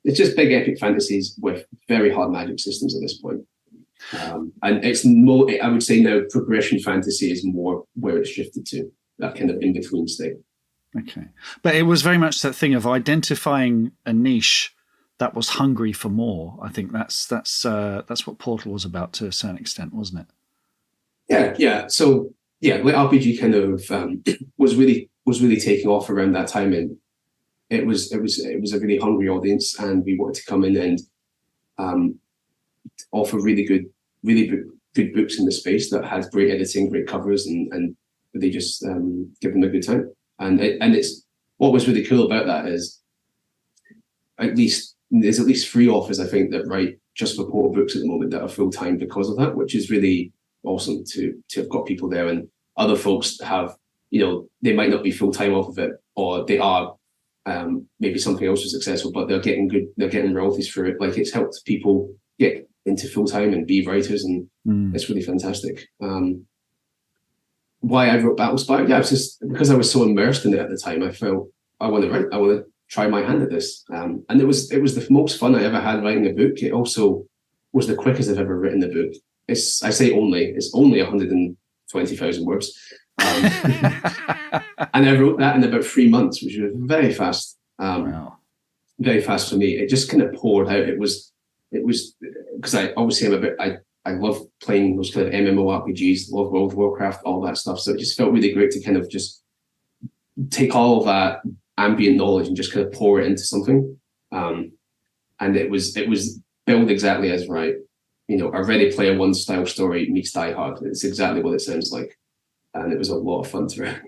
it's just big epic fantasies with very hard magic systems at this point. And it's more, I would say now, progression fantasy is more where it's shifted to, that kind of in-between state.
Okay. But it was very much that thing of identifying a niche that was hungry for more. I think that's what Portal was about to a certain extent, wasn't it?
Yeah. So Lit RPG kind of was really taking off around that time, and it was a really hungry audience, and we wanted to come in and offer really good books in the space that had great editing, great covers, and they just give them a good time. And it's what was really cool about that is there's at least 3 authors I think that write just for Portal Books at the moment that are full time because of that, which is really awesome to have got people there. And other folks have, they might not be full time off of it, or they are maybe something else was successful, but they're getting royalties for it. Like, it's helped people get into full time and be writers, and it's really fantastic. Why I wrote Battlespire? Yeah, it's just because I was so immersed in it at the time. I felt I want to write. I want to try my hand at this, and it was the most fun I ever had writing a book. It also was the quickest I've ever written a book. It's only 120,000 words, and I wrote that in about 3 months, which was very fast.
Wow.
Very fast for me. It just kind of poured out. It was because I love playing those kind of MMORPGs, love World of Warcraft, all that stuff. So it just felt really great to kind of just take all of that ambient knowledge and just kind of pour it into something. And it was built exactly as right. A Ready Player One style story meets Die Hard. It's exactly what it sounds like. and it was a lot of fun to write.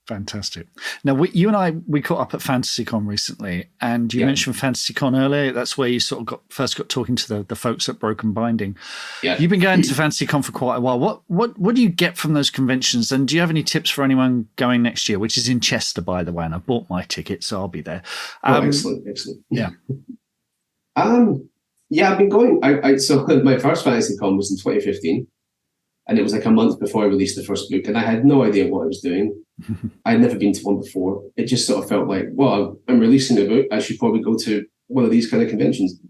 Fantastic. Now, you and we caught up at FantasyCon recently, and you mentioned FantasyCon earlier. That's where you sort of first got talking to the folks at Broken Binding.
Yeah.
You've been going to FantasyCon for quite a while. What do you get from those conventions? And do you have any tips for anyone going next year, which is in Chester, by the way, and I bought my ticket, so I'll be there.
Excellent.
Yeah.
Yeah, I've been going. So my first FantasyCon was in 2015. And it was like a month before I released the first book, and I had no idea what I was doing. I'd never been to one before. It just sort of felt like, well, I'm releasing a book. I should probably go to one of these kind of conventions.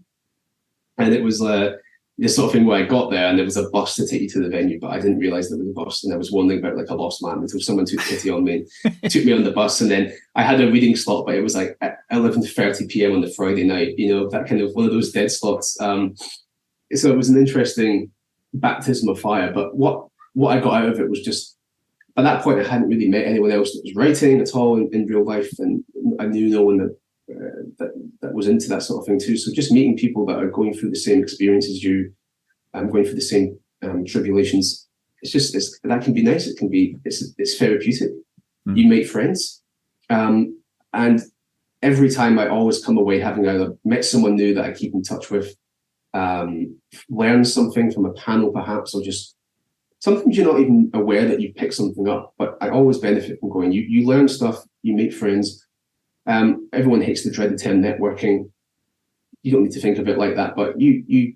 And it was the sort of thing where I got there and there was a bus to take you to the venue, but I didn't realize there was a bus, and I was wandering about like a lost man until someone took pity on me and took me on the bus. And then I had a reading slot, but it was like at 11:30 p.m. on the Friday night, that kind of one of those dead slots. So it was an interesting baptism of fire, but what I got out of it was just, by that point I hadn't really met anyone else that was writing at all in real life, and I knew no one that was into that sort of thing too. So just meeting people that are going through the same experience as you, going through the same tribulations, that can be nice. It's therapeutic. You make friends, and every time I always come away having either met someone new that I keep in touch with, learn something from a panel perhaps, or just sometimes you're not even aware that you picked something up, but I always benefit from going. You learn stuff, you make friends. Everyone hates the dreaded term networking. You don't need to think of it like that, but you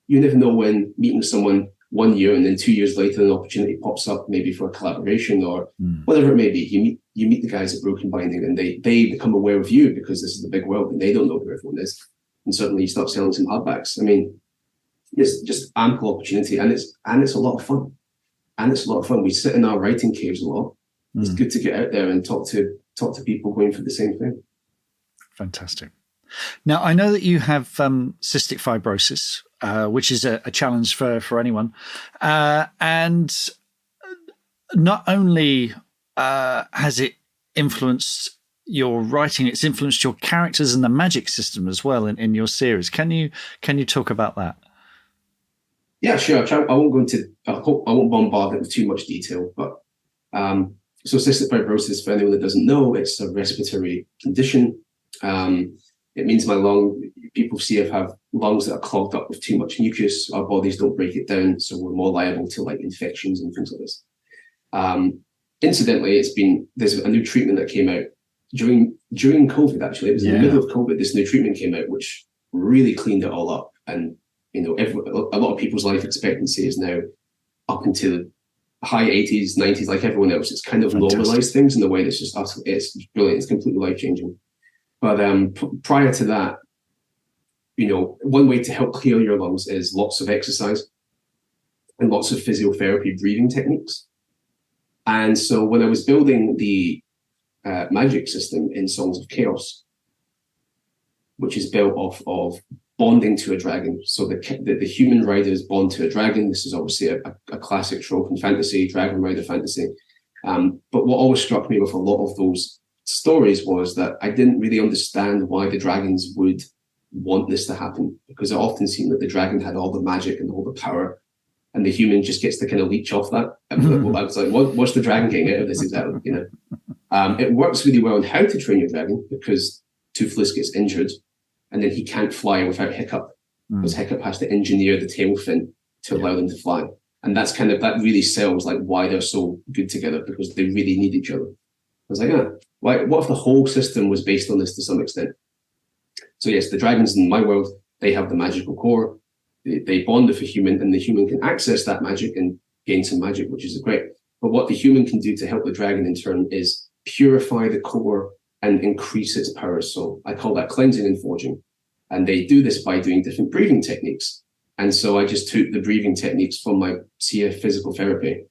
never know when meeting someone 1 year and then 2 years later an opportunity pops up, maybe for a collaboration or whatever it may be. You meet the guys at Broken Binding, and they become aware of you because this is the big world and they don't know who everyone is. And suddenly you start selling some hardbacks. I mean, it's just ample opportunity, and it's a lot of fun. And it's a lot of fun. We sit in our writing caves a lot. It's good to get out there and talk to people going through the same thing. Fantastic.
Now, I know that you have cystic fibrosis, which is a challenge for anyone. And not only has it influenced your writing, it's influenced your characters and the magic system as well in your series. Can you talk about that?
Yeah, sure. I won't bombard it with too much detail, but so cystic fibrosis, for anyone that doesn't know, it's a respiratory condition. It means people see have lungs that are clogged up with too much mucus. Our bodies don't break it down, so we're more liable to like infections and things like this. Incidentally, there's a new treatment that came out during COVID. Actually, it was in the middle of COVID. This new treatment came out, which really cleaned it all up. And a lot of people's life expectancy is now up into the high 80s, 90s, like everyone else. It's kind of normalized things in a way that's just absolutely, it's brilliant. It's completely life changing. But prior to that, one way to help clear your lungs is lots of exercise and lots of physiotherapy breathing techniques. And so when I was building the magic system in Songs of Chaos, which is built off of bonding to a dragon. So the human riders bond to a dragon. This is obviously a classic trope in fantasy, dragon rider fantasy. But what always struck me with a lot of those stories was that I didn't really understand why the dragons would want this to happen, because it often seemed that the dragon had all the magic and all the power, and the human just gets to kind of leech off that. I was like, what's the dragon getting out of this exactly? It works really well on how to train your dragon, because Toothless gets injured and then he can't fly without Hiccup, because Hiccup has to engineer the tail fin to allow them to fly. And that really sells like why they're so good together, because they really need each other. I was like, what if the whole system was based on this to some extent? So yes, the dragons in my world, they have the magical core. They bond with a human, and the human can access that magic and gain some magic, which is great. But what the human can do to help the dragon in turn is purify the core and increase its power. So I call that cleansing and forging. And they do this by doing different breathing techniques. And so I just took the breathing techniques from my CF physical therapy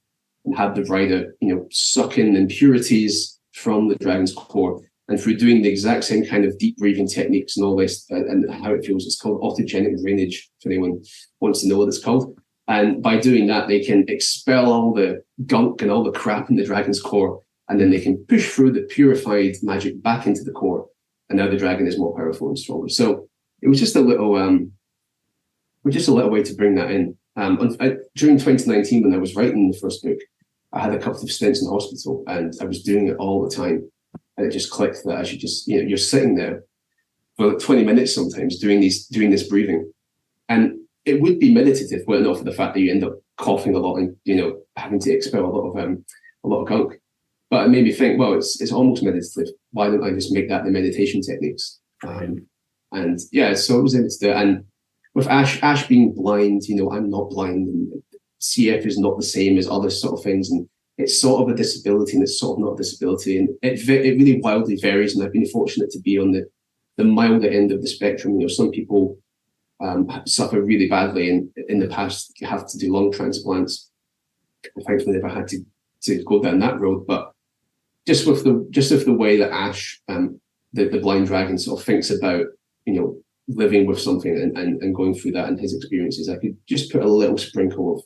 and had the rider, suck in impurities from the dragon's core. And through doing the exact same kind of deep breathing techniques and all this, and how it feels, it's called autogenic drainage, if anyone wants to know what it's called. And by doing that, they can expel all the gunk and all the crap in the dragon's core, and then they can push through the purified magic back into the core. And now the dragon is more powerful and stronger. So it was just a little way to bring that in. During 2019, when I was writing the first book, I had a couple of stints in hospital, and I was doing it all the time, and it just clicked that I should just, you're sitting there for like 20 minutes sometimes doing this breathing, and it would be meditative, were it not for the fact that you end up coughing a lot and having to expel a lot of gunk. But it made me think, well, it's almost meditative. Why don't I just make that the meditation techniques? And yeah, so I was able to do it. And with Ash being blind, I'm not blind, and CF is not the same as other sort of things, and it's sort of a disability and it's sort of not a disability, and it really wildly varies. And I've been fortunate to be on the milder end of the spectrum. Some people suffer really badly, and in the past have to do lung transplants. I thankfully never had to go down that road, but just with the way that Ash, the blind dragon, sort of thinks about living with something and going through that and his experiences, I could just put a little sprinkle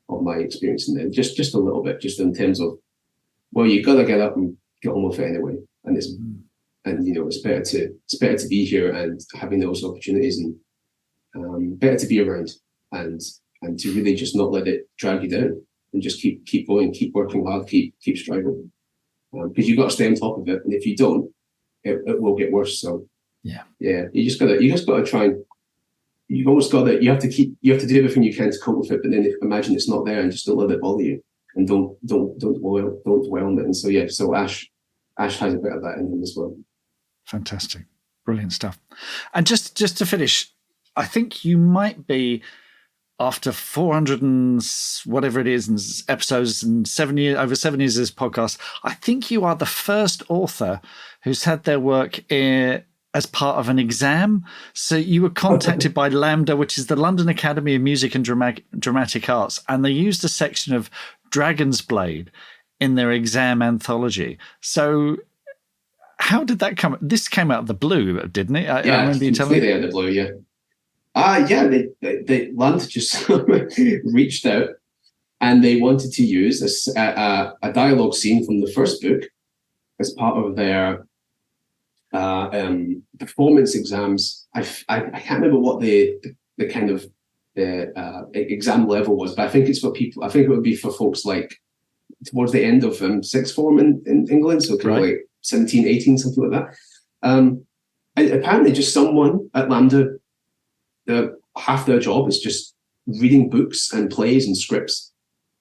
of my experience in there, just a little bit, just in terms of, well, you gotta get up and get on with it anyway, and it's better to be here and having those opportunities, and better to be around, and to really just not let it drag you down, and just keep going, keep working hard, keep striving, because you've got to stay on top of it, and if you don't, it will get worse. So yeah, you just gotta try, and you've almost got that. You have to do everything you can to cope with it, but then imagine it's not there, and just don't let it bother you, and don't dwell on it. And so Ash has a bit of that in him as well.
Fantastic, brilliant stuff. And just to finish, I think you might be, after 400 and whatever it is, and episodes, and over 7 years of this podcast, I think you are the first author who's had their work as part of an exam. So you were contacted by LAMDA, which is the London Academy of Music and Dramatic Arts, and they used a section of Dragon's Blade in their exam anthology. So how did that come? This came out of the blue, didn't it? I remember you telling me.
Out of the blue, yeah. They LAMDA just reached out, and they wanted to use a dialogue scene from the first book as part of their performance exams. I can't remember what the kind of the exam level was, but I think it's for people. I think it would be for folks like towards the end of sixth form in England, so kind of like 17, 18, something like that. And apparently, just someone at LAMDA, half their job is just reading books and plays and scripts,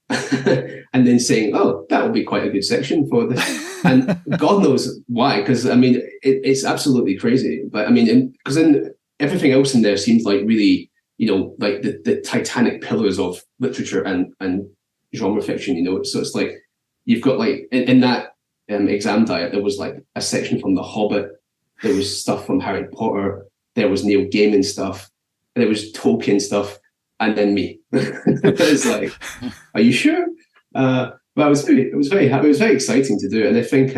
and then saying, "Oh, that will be quite a good section for this." And God knows why, because I mean, it's absolutely crazy. But I mean, because then everything else in there seems like really, like the titanic pillars of literature and genre fiction. So it's like you've got like in that exam diet, there was like a section from The Hobbit, there was stuff from Harry Potter, there was Neil Gaiman stuff, and there was Tolkien stuff, and then me. It's like, are you sure? But it was very exciting to do it, and I think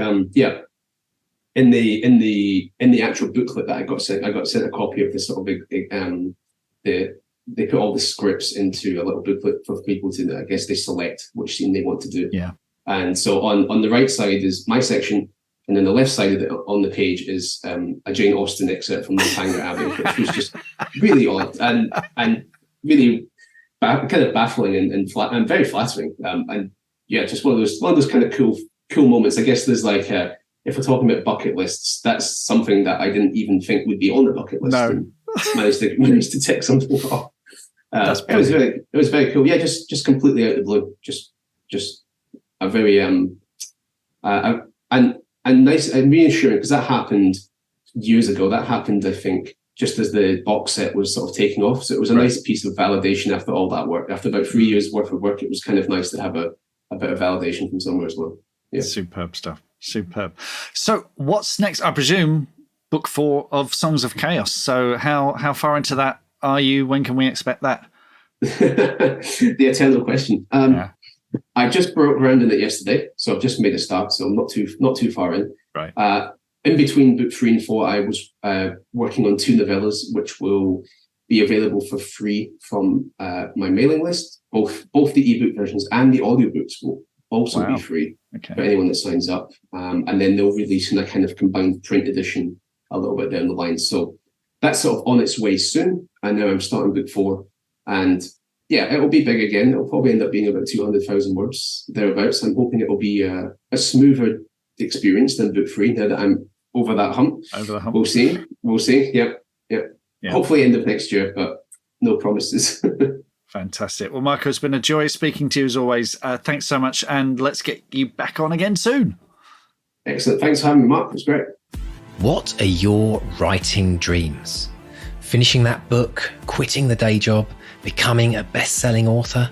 in the actual booklet that I got sent a copy of this sort of they put all the scripts into a little booklet for people to, I guess, they select which scene they want to do.
Yeah.
And so on the right side is my section, and then the left side of it on the page is a Jane Austen excerpt from Northanger Abbey, which was just really odd and really kind of baffling and very flattering. And yeah, just one of those kind of cool moments. I guess there's like if we're talking about bucket lists, that's something that I didn't even think would be on the bucket list.
No.
managed to tick something off. It was very cool. Yeah, just completely out of the blue. Just a very and nice and reassuring, because that happened years ago. That happened, I think, just as the box set was sort of taking off. So it was a nice piece of validation after all that work. After about 3 years worth of work, it was kind of nice to have a bit of validation from somewhere as well. Yeah.
Superb stuff. Superb. So what's next? I presume book 4 of Songs of Chaos. So how far into that are you? When can we expect that?
The eternal question. I just broke ground in it yesterday, so I've just made a start. So I'm not too far in.
Right.
In between book 3 and 4, I was working on 2 novellas, which will be available for free from my mailing list. Both the ebook versions and the audiobooks will also be free for anyone that signs up. And then they'll release in a kind of combined print edition a little bit down the line. So that's sort of on its way soon. And now I'm starting book 4, and yeah, it will be big again. It'll probably end up being about 200,000 words, thereabouts. I'm hoping it will be a smoother experience than book 3 now that I'm over that hump.
Over the hump.
We'll see. Yeah.
Yeah.
Hopefully end of next year, but no promises.
Fantastic. Well, Michael, it's been a joy speaking to you as always. Thanks so much, and let's get you back on again soon.
Excellent. Thanks for having me, Mark. It was great.
What are your writing dreams? Finishing that book, quitting the day job, becoming a best-selling author?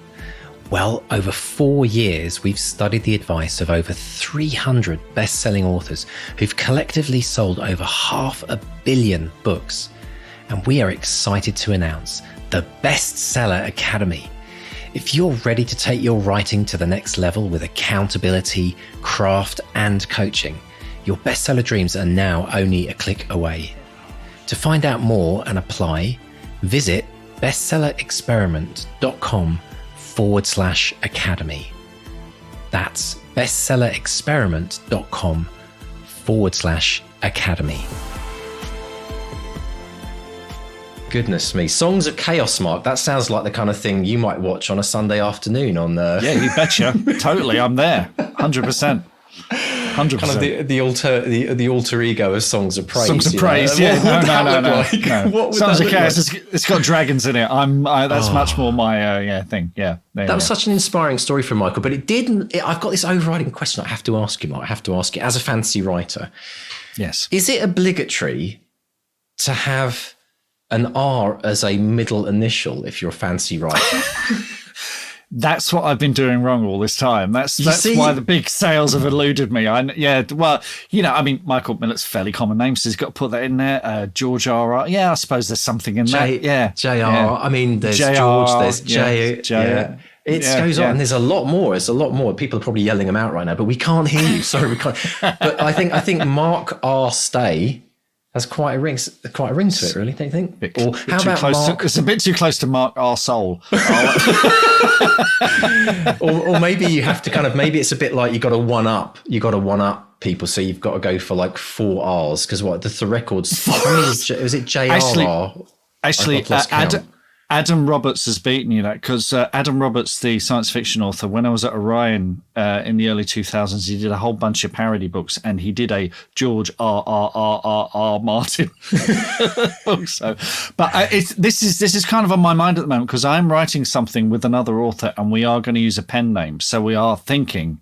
Well, over 4 years, we've studied the advice of over 300 best-selling authors who've collectively sold over 500 million books. And we are excited to announce the Bestseller Academy. If you're ready to take your writing to the next level with accountability, craft, and coaching, your bestseller dreams are now only a click away. To find out more and apply, visit bestsellerexperiment.com/academy. That's bestsellerexperiment.com/academy. Goodness me. Songs of Chaos, Mark. That sounds like the kind of thing you might watch on a Sunday afternoon on the...
Yeah, you betcha. Totally. I'm there. 100%. 100%.
Kind of the alter ego of Songs of Praise.
Songs of Praise,
know?
yeah. No.
What would
Songs
that
of
look
Chaos,
like?
it's got dragons in it. That's much more my thing. Yeah.
That was such an inspiring story from Michael, but it didn't... I've got this overriding question I have to ask you, Mark. I have to ask you, as a fantasy writer.
Yes.
Is it obligatory to have an R as a middle initial if you're a fantasy writer?
That's what I've been doing wrong all this time. That's why the big sales have eluded me. Michael Millet's a fairly common name, so he's got to put that in there. George R.R. Yeah, I suppose there's something in that. Yeah.
J.R.
Yeah.
I mean, there's
J.R.,
George, there's J.
Yeah.
It goes on. There's a lot more. There's a lot more. People are probably yelling them out right now, but we can't hear you. Sorry, we can't. But I think Mark R. Stay has quite a ring to it, really, don't you think? Or how about Mark?
It's a bit too close to Mark R. Soul.
or maybe you have to maybe it's a bit like you got to one up people, so you've got to go for like 4 R's, because the records, was it JRR?
Actually, Adam Roberts has beaten you that, because Adam Roberts, the science fiction author, when I was at Orion in the early 2000s, he did a whole bunch of parody books, and he did a George R. Martin book. So, but this is kind of on my mind at the moment, because I'm writing something with another author, and we are going to use a pen name. So we are thinking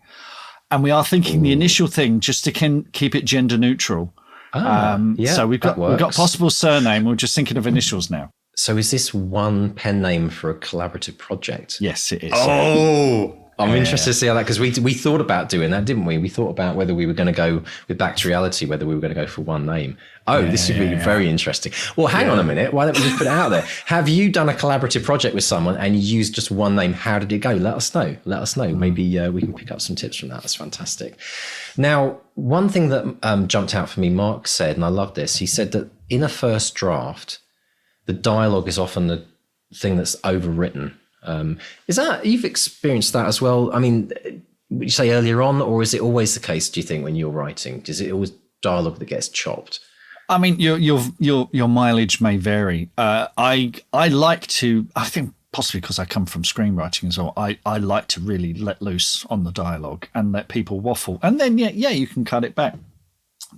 the initial thing just to keep it gender neutral. So we've got possible surname. We're just thinking of initials now.
So is this one pen name for a collaborative project?
Yes, it is.
Oh, I'm interested to see how that, because we thought about doing that, didn't we? We thought about whether we were going to go with Back to Reality, whether we were going to go for one name. This would be very interesting. Well, hang on a minute. Why don't we just put it out there? Have you done a collaborative project with someone and you used just one name? How did it go? Let us know. Maybe we can pick up some tips from that. That's fantastic. Now, one thing that jumped out for me, Mark said, and I love this, he said that in a first draft, the dialogue is often the thing that's overwritten. Is that, you've experienced that as well? I mean, would you say earlier on, or is it always the case, do you think, when you're writing? Is it always dialogue that gets chopped?
I mean, your mileage may vary. I like to, I think possibly because I come from screenwriting as well, I like to really let loose on the dialogue and let people waffle. And then, you can cut it back.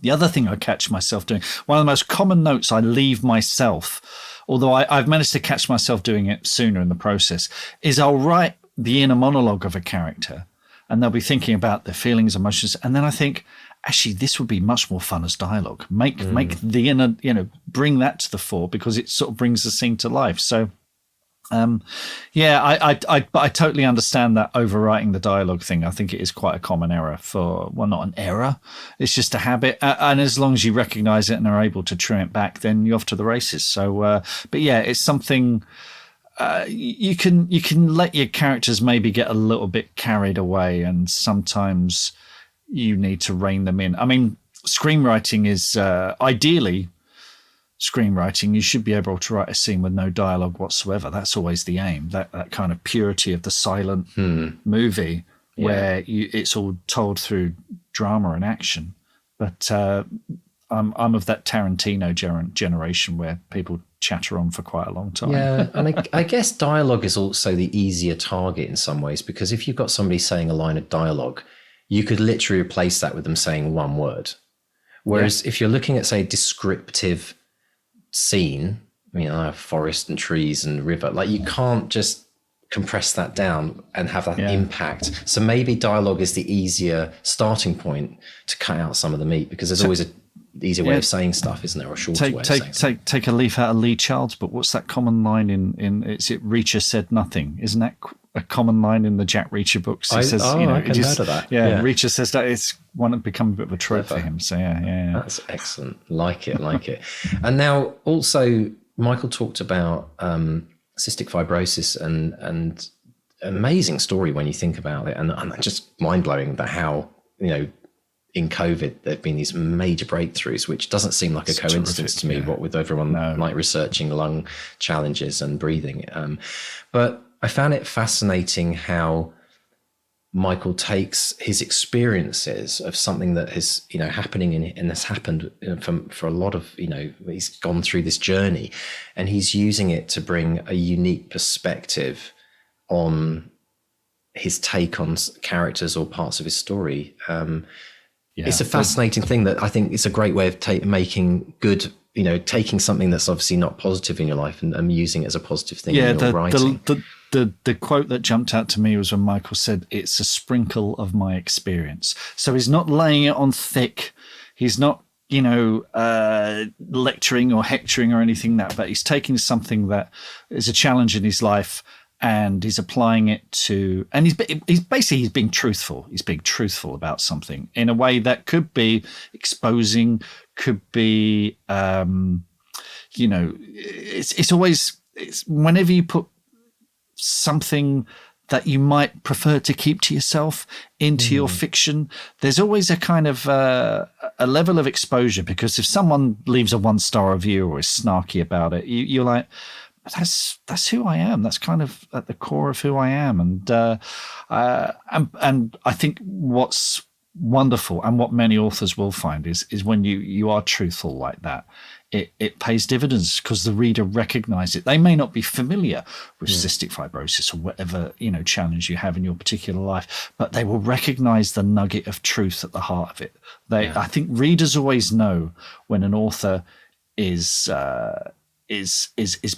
The other thing I catch myself doing, one of the most common notes I leave myself, although I've managed to catch myself doing it sooner in the process, is I'll write the inner monologue of a character, and they'll be thinking about their feelings, emotions, and then I think, actually, this would be much more fun as dialogue. Make the inner, bring that to the fore, because it sort of brings the scene to life. So, I totally understand that overwriting the dialogue thing. I think it is quite a common error not an error. It's just a habit. And as long as you recognize it and are able to trim it back, then you're off to the races. So, it's something, you can let your characters maybe get a little bit carried away, and sometimes you need to rein them in. I mean, screenwriting is ideally screenwriting. You should be able to write a scene with no dialogue whatsoever. That's always the aim. That kind of purity of the silent movie where it's all told through drama and action. But I'm of that Tarantino generation where people chatter on for quite a long time.
Yeah, and I guess dialogue is also the easier target in some ways, because if you've got somebody saying a line of dialogue, you could literally replace that with them saying one word. Whereas if you're looking at, say, a descriptive scene, I mean, forest and trees and river, like you can't just compress that down and have that impact. So maybe dialogue is the easier starting point to cut out some of the meat, because there's always an easier way of saying stuff, isn't there? Or a shorter way of saying stuff.
Take a leaf out of Lee Child's book. What's that common line in it's it Reacher said nothing? Isn't that a common line in the Jack Reacher books? He says,
I can heard of that.
Yeah, Reacher says that. It's become a bit of a trope for him. So yeah.
That's excellent. Like it. And now also Michael talked about cystic fibrosis and amazing story when you think about it, and just mind-blowing about how, in COVID there've been these major breakthroughs, which doesn't seem like a coincidence to me, what with everyone like researching lung challenges and breathing. But I found it fascinating how Michael takes his experiences of something that is, happening and has happened for a lot of, he's gone through this journey, and he's using it to bring a unique perspective on his take on characters or parts of his story. It's a fascinating thing that I think it's a great way of making good, taking something that's obviously not positive in your life and using it as a positive thing in your writing.
The quote that jumped out to me was when Michael said, "It's a sprinkle of my experience." So he's not laying it on thick. He's not, lecturing or hectoring or anything but he's taking something that is a challenge in his life and he's applying it to, and he's being truthful. He's being truthful about something in a way that could be exposing, could be, it's always whenever you put something that you might prefer to keep to yourself into your fiction, there's always a kind of a level of exposure, because if someone leaves a 1-star review or is snarky about it, you're like, that's who I am. That's kind of at the core of who I am. And I think what's wonderful, and what many authors will find, is when you are truthful like that, it pays dividends, because the reader recognize it. They may not be familiar with cystic fibrosis or whatever challenge you have in your particular life, but they will recognize the nugget of truth at the heart of it. I think readers always know when an author is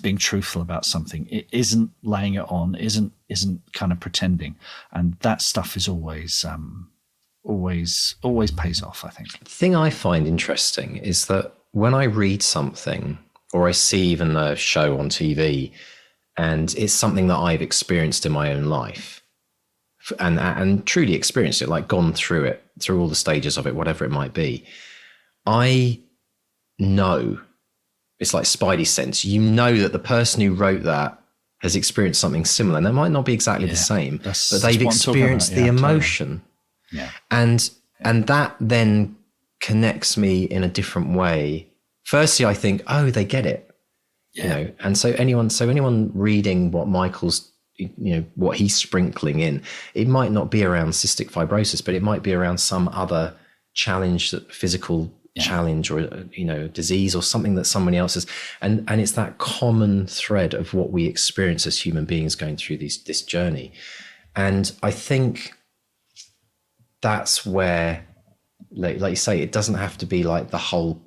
being truthful about something. It isn't laying it on, isn't kind of pretending, and that stuff is always pays off, I think.
The thing I find interesting is that when I read something, or I see even a show on TV, and it's something that I've experienced in my own life, and truly experienced it, like gone through it, through all the stages of it, whatever it might be, I know, it's like Spidey sense. You know that the person who wrote that has experienced something similar, and they might not be exactly the same, but they've experienced the emotion.
Yeah.
And that then connects me in a different way. Firstly, I think, oh, they get it. And so anyone reading what Michael's, what he's sprinkling in, it might not be around cystic fibrosis, but it might be around some other challenge, physical challenge, or disease, or something that somebody else has, and it's that common thread of what we experience as human beings going through this journey. And I think that's where, like you say, it doesn't have to be like the whole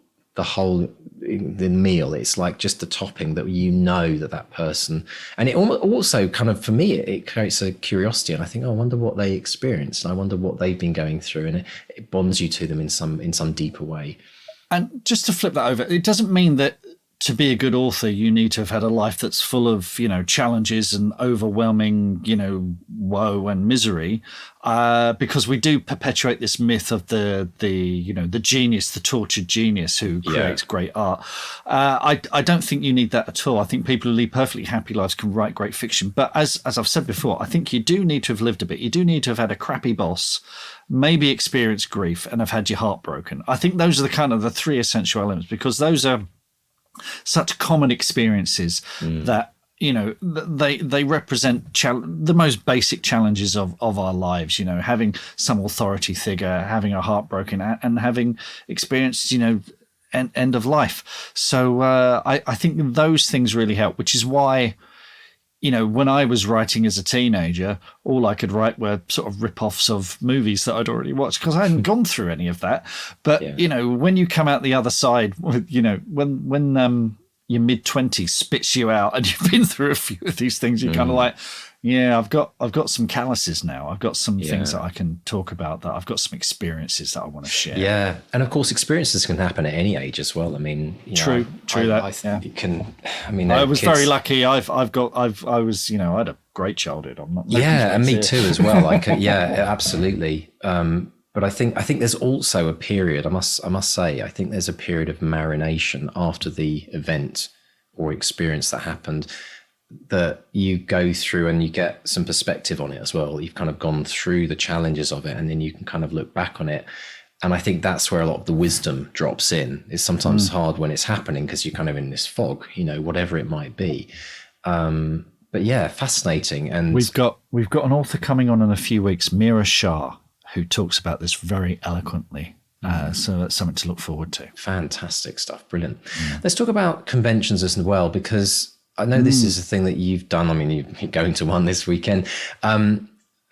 meal. It's like just the topping that that person, and it also kind of, for me, it creates a curiosity, and I think, I wonder what they experienced, and I wonder what they've been going through, and it bonds you to them in some deeper way.
And just to flip that over, it doesn't mean that to be a good author, you need to have had a life that's full of, challenges and overwhelming, woe and misery, because we do perpetuate this myth of the genius, the tortured genius who creates great art. I don't think you need that at all. I think people who lead perfectly happy lives can write great fiction. But as I've said before, I think you do need to have lived a bit. You do need to have had a crappy boss, maybe experienced grief, and have had your heart broken. I think those are the kind of the three essential elements, because those are such common experiences that they represent the most basic challenges of our lives. Having some authority figure, having a heart broken, and having experienced end of life. So I think those things really help, which is why, when I was writing as a teenager, all I could write were sort of rip-offs of movies that I'd already watched because I hadn't gone through any of that. But, when you come out the other side, when your mid-20s spits you out and you've been through a few of these things, you're kind of like, I've got some calluses now. I've got some things that I can talk about, that I've got some experiences that I want to share.
Yeah. And of course, experiences can happen at any age as well. I mean,
true that.
I think it can,
I was very lucky. I had a great childhood. I'm not.
And me too as well. Absolutely. But I think there's also a period, I must say, I think there's a period of marination after the event or experience that happened, that you go through and you get some perspective on it as well. You've kind of gone through the challenges of it, and then you can kind of look back on it. And I think that's where a lot of the wisdom drops in. It's sometimes hard when it's happening because you're kind of in this fog, whatever it might be. But yeah, fascinating. And
we've got an author coming on in a few weeks, Mira Shah, who talks about this very eloquently. So that's something to look forward to. Fantastic
stuff. Brilliant. Let's talk about conventions as well, because I know this is a thing that you've done. I mean, you're going to one this weekend. And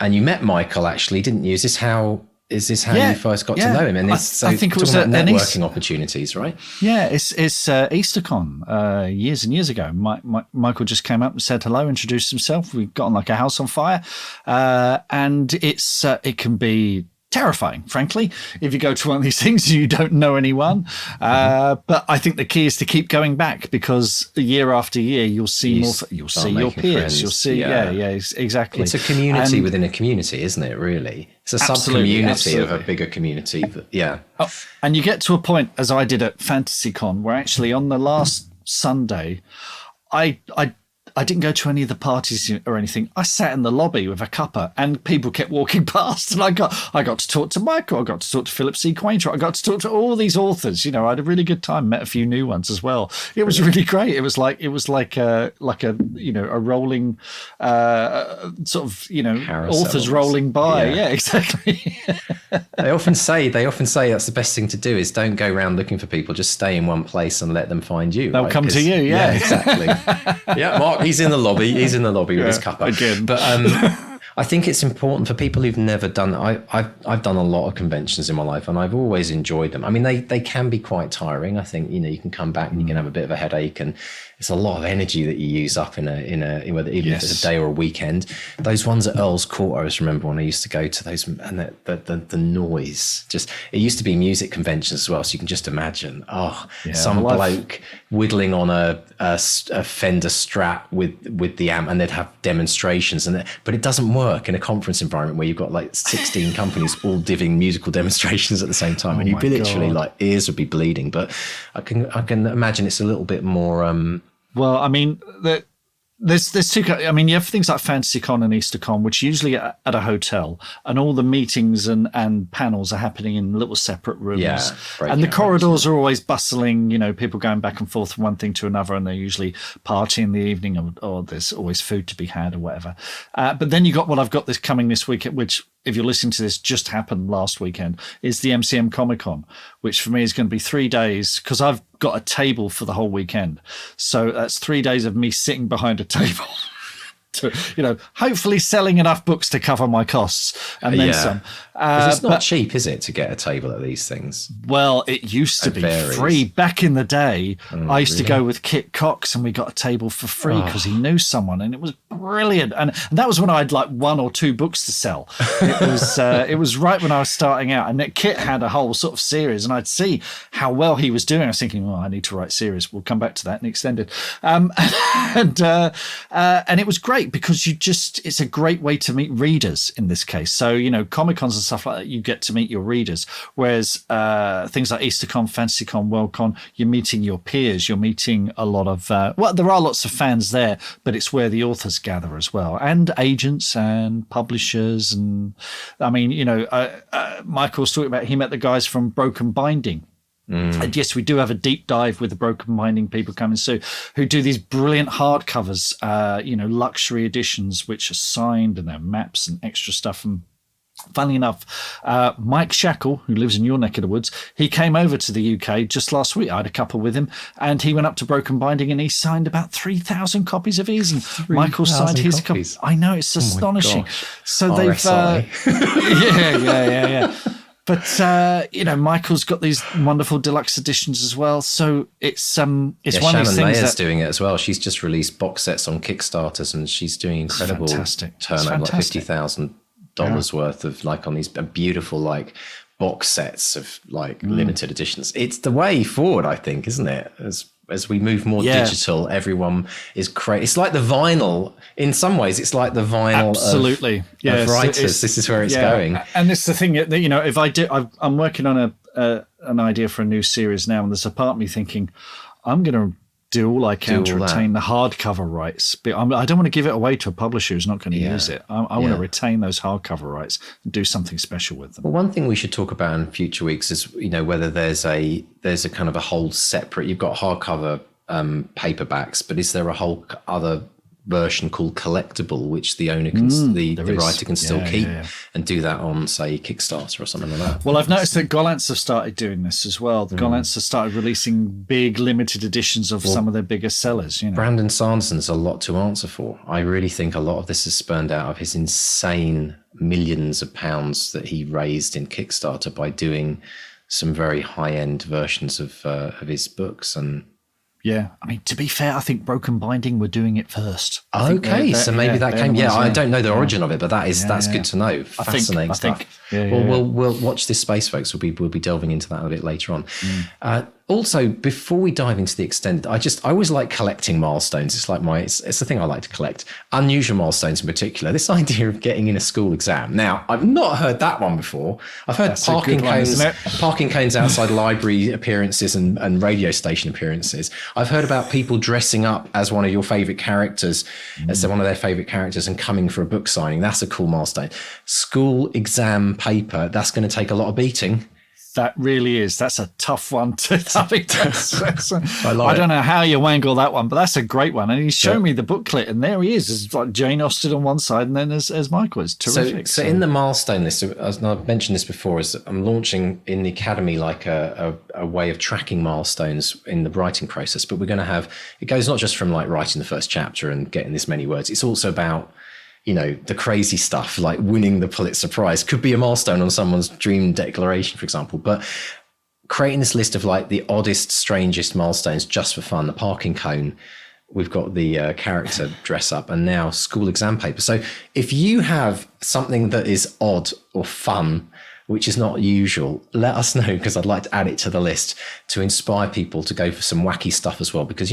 you met Michael, actually, didn't you? Is this how you first got to know him? And I think it was networking opportunities, right?
Yeah, it's EasterCon years and years ago. Michael just came up and said hello, introduced himself. We got on like a house on fire. And it can be terrifying, frankly, if you go to one of these things and you don't know anyone. But I think the key is to keep going back, because year after year you'll see more. You'll see your peers. Friends. You'll see, exactly.
It's a community within a community, isn't it? Really, it's a sub-community of a bigger community.
And you get to a point, as I did at FantasyCon, where actually on the last Sunday, I didn't go to any of the parties or anything. I sat in the lobby with a cuppa, and people kept walking past, and I got to talk to Michael. I got to talk to Philip C. Quainter. I got to talk to all these authors. I had a really good time. Met a few new ones as well. It was really great. It was like a rolling sort of carousel, authors rolling by. Yeah, exactly.
They often say that's the best thing to do, is don't go around looking for people. Just stay in one place and let them find you.
They'll come to you. Yeah,
exactly. Yeah, Mark. He's in the lobby with his cuppa
again.
But I think it's important for people who've never done it. I've done a lot of conventions in my life, and I've always enjoyed them. I mean, they can be quite tiring. I think you can come back and you can have a bit of a headache, and it's a lot of energy that you use up in a whether even if it's a day or a weekend. Those ones at Earl's Court, I always remember when I used to go to those, and the noise. Just, it used to be music conventions as well, so you can just imagine some bloke whittling on a Fender Strat with the amp, and they'd have demonstrations, but it doesn't work in a conference environment where you've got like 16 companies all giving musical demonstrations at the same time, and you'd be literally like, ears would be bleeding. But I can imagine it's a little bit more.
Well, I mean, there's two. I mean, you have things like FantasyCon and EasterCon, which usually at a hotel, and all the meetings and panels are happening in little separate rooms. And the corridors are always bustling. People going back and forth from one thing to another, and they're usually partying in the evening, or there's always food to be had or whatever. But then you got what I've got coming this week, which, if you're listening to this, just happened last weekend, is the MCM Comic Con, which for me is going to be 3 days, because I've got a table for the whole weekend. So that's 3 days of me sitting behind a table to, hopefully selling enough books to cover my costs and then some.
It's not cheap, is it, to get a table at these things?
Well, it used to be free. Back in the day, I used to go with Kit Cox, and we got a table for free because he knew someone, and it was brilliant. And that was when I had like 1 or 2 books to sell. It was right when I was starting out, and Kit had a whole sort of series, and I'd see how well he was doing. I was thinking, I need to write series. We'll come back to that in extended. And it was great because it's a great way to meet readers in this case. So, Comic-Cons and stuff like that, you get to meet your readers. Whereas things like EasterCon, FantasyCon, Worldcon, you're meeting your peers. You're meeting a lot of, there are lots of fans there, but it's where the authors gather as well, and agents and publishers. And I mean, Michael's talking about, he met the guys from Broken Binding. And yes, we do have a deep dive with the Broken Binding people coming soon, who do these brilliant hardcovers, luxury editions, which are signed, and they're maps and extra stuff. And Funny enough, Mike Shackle, who lives in your neck of the woods, he came over to the UK just last week. I had a couple with him, and he went up to Broken Binding and he signed about 3,000 copies of his, and Michael signed his copy. I know, it's astonishing. So they've, yeah. But Michael's got these wonderful deluxe editions as well. So it's one of these
Shannon
things
Mayer's
that
doing it as well. She's just released box sets on Kickstarters, and she's doing incredible turnover, like $50,000 worth of on these beautiful box sets of limited editions. It's the way forward, I think, isn't it? As we move more digital, everyone is creating. It's like the vinyl. In some ways, it's like the vinyl of writers. This is where it's going.
And it's the thing that, if I'm working on an idea for a new series now, and there's a part of me thinking, I'm going to do all I can to retain the hardcover rights. But I don't want to give it away to a publisher who's not going to use it. I want to retain those hardcover rights and do something special with them.
Well, one thing we should talk about in future weeks is, whether there's a kind of a whole separate. You've got hardcover paperbacks, but is there a whole other version called collectible, which the owner can, the writer can still keep and do that on, say, Kickstarter or something like that?
Well, I've noticed that Gollancz have started doing this as well. The Gollancz have started releasing big limited editions of some of their biggest sellers.
Brandon Sanderson's a lot to answer for. I really think a lot of this is spurned out of his insane millions of pounds that he raised in Kickstarter by doing some very high-end versions of his books. And
yeah, I mean, to be fair, I think Broken Binding were doing it first.
Okay, so maybe that came. Yeah, I don't know the origin of it, but that's good to know. Fascinating stuff. We'll watch this space, folks. We'll be delving into that a bit later on. Also, before we dive into the extended, I always like collecting milestones. It's like it's the thing I like to collect. Unusual milestones in particular. This idea of getting in a school exam. Now, I've not heard that one before. I've heard parking cones outside library appearances and radio station appearances. I've heard about people dressing up as one of your favorite characters, as one of their favorite characters, and coming for a book signing. That's a cool milestone. School exam paper. That's going to take a lot of beating.
That really is. That's a tough one to. I don't know how you wangle that one, but that's a great one. And he's shown me the booklet, and there he is. It's like Jane Austen on one side, and then as Michael is terrific.
So in the milestone list, as I've mentioned this before, is I'm launching in the academy a way of tracking milestones in the writing process. But we're going to have, it goes not just from writing the first chapter and getting this many words. It's also about the crazy stuff like winning the Pulitzer Prize. Could be a milestone on someone's dream declaration, for example. But creating this list of the oddest, strangest milestones just for fun. The parking cone, we've got the character dress up, and now school exam paper. So if you have something that is odd or fun, which is not usual, let us know, because I'd like to add it to the list to inspire people to go for some wacky stuff as well, because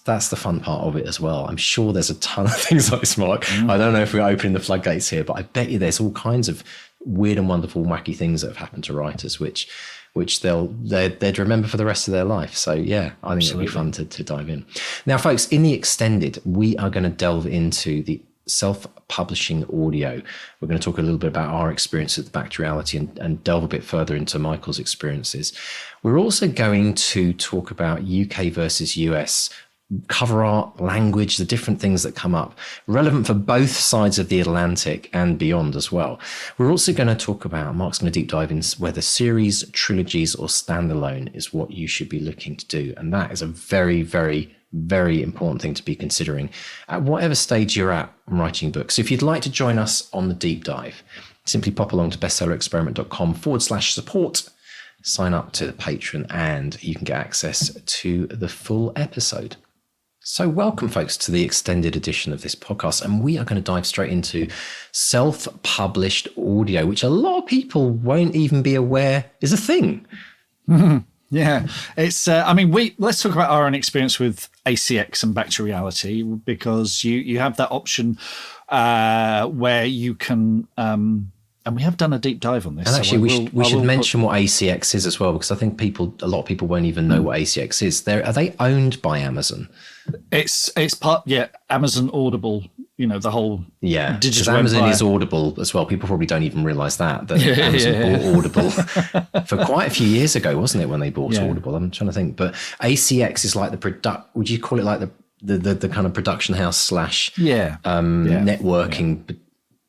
that's the fun part of it as well. I'm sure there's a ton of things like this, Mark. I don't know if we're opening the floodgates here, but I bet you there's all kinds of weird and wonderful wacky things that have happened to writers, which they'd remember for the rest of their life. So yeah, I think it'll be fun to dive in. Now, folks, in the extended, we are going to delve into the self-publishing audio. We're going to talk a little bit about our experience at the Back to Reality and delve a bit further into Michael's experiences. We're also going to talk about UK versus US, cover art, language, the different things that come up, relevant for both sides of the Atlantic and beyond as well. We're also going to talk about, Mark's going to deep dive in whether series, trilogies or standalone is what you should be looking to do. And that is a very, very, very important thing to be considering at whatever stage you're at writing books. So if you'd like to join us on the deep dive, simply pop along to bestsellerexperiment.com/support, sign up to the Patreon, and you can get access to the full episode. So welcome, folks, to the extended edition of this podcast. And we are going to dive straight into self-published audio, which a lot of people won't even be aware is a thing.
Yeah, it's. Let's talk about our own experience with ACX and Back to Reality, because you have that option where you can. And we have done a deep dive on this.
And actually, we should mention what ACX is as well, because I think a lot of people won't even know what ACX is. Are they owned by Amazon?
It's part, Amazon Audible. The whole digital
Amazon
empire.
is Audible as well. People probably don't even realize that Amazon bought Audible for quite a few years ago, wasn't it, when they bought Audible? I'm trying to think, but ACX is like would you call it like the kind of production house / networking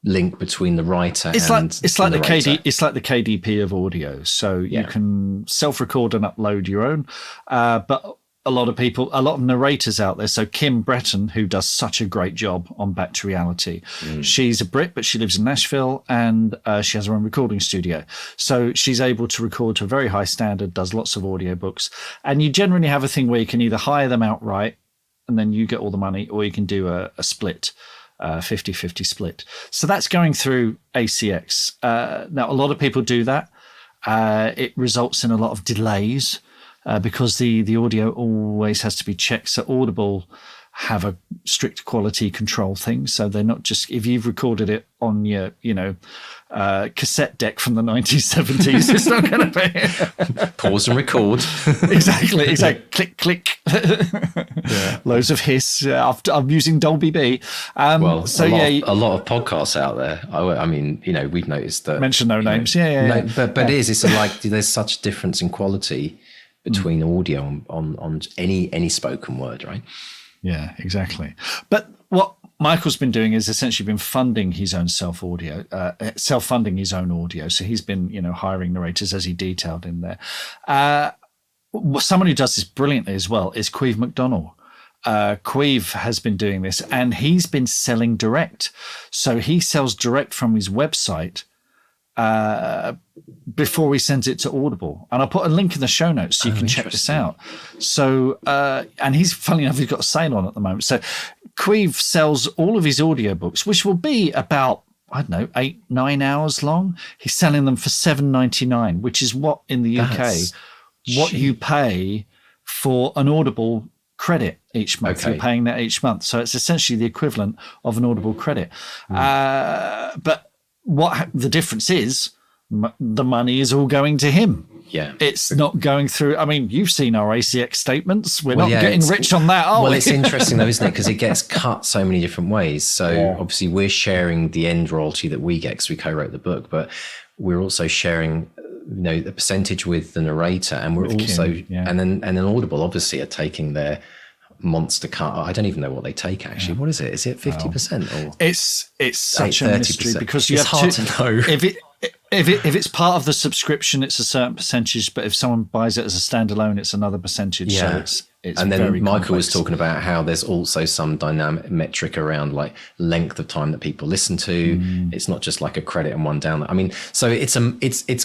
link between the writer
it's
and
the
narrator.
it's like the KDP of audio. So you can self-record and upload your own, but a lot of narrators out there. So Kim Bretton, who does such a great job on Back to Reality, she's a Brit, but she lives in Nashville, and she has her own recording studio. So she's able to record to a very high standard, does lots of audiobooks. And you generally have a thing where you can either hire them outright and then you get all the money, or you can do a split, 50-50 split. So that's going through ACX. Now, a lot of people do that. It results in a lot of delays. Because the audio always has to be checked. So Audible have a strict quality control thing. So they're not just, if you've recorded it on your, cassette deck from the 1970s, it's not going to be.
Pause and record.
Exactly. Click, click. Loads of hiss. I'm using Dolby B.
A lot of podcasts out there. I mean, we've noticed that.
Mention no names.
But it's like there's such a difference in quality between audio on any spoken word, right?
Yeah, exactly. But what Michael's been doing is essentially been funding his own self-funding his own audio. So he's been, hiring narrators, as he detailed in there. Someone who does this brilliantly as well is Queeve McDonnell. Queeve has been doing this, and he's been selling direct. So he sells direct from his website before he sends it to Audible. And I'll put a link in the show notes so you can check this out. So, and he's, funny enough, he's got a sale on at the moment. So Queeve sells all of his audiobooks, which will be about, 8-9 hours long. He's selling them for $7.99, which is what in the UK, what you pay for an Audible credit each month. You're paying that each month. So it's essentially the equivalent of an Audible credit. But what the difference is, the money is all going to him.
Yeah.
It's not going through. I mean, you've seen our ACX statements. We're not getting rich on that, are we?
Well, it's interesting though, isn't it? Because it gets cut so many different ways. So obviously we're sharing the end royalty that we get because we co-wrote the book, but we're also sharing, the percentage with the narrator, and we're also, and then Audible obviously are taking their monster cut. I don't even know what they take actually. What is it? Is it 50% or?
It's such a mystery because you
it's
have
hard to know.
If it's part of the subscription, it's a certain percentage, but if someone buys it as a standalone, it's another percentage.
Yeah.
So it's
and then
very
Michael
complex.
was talking about how there's also some dynamic metric around like length of time that people listen to. It's not just like a credit and one download. I mean, so it's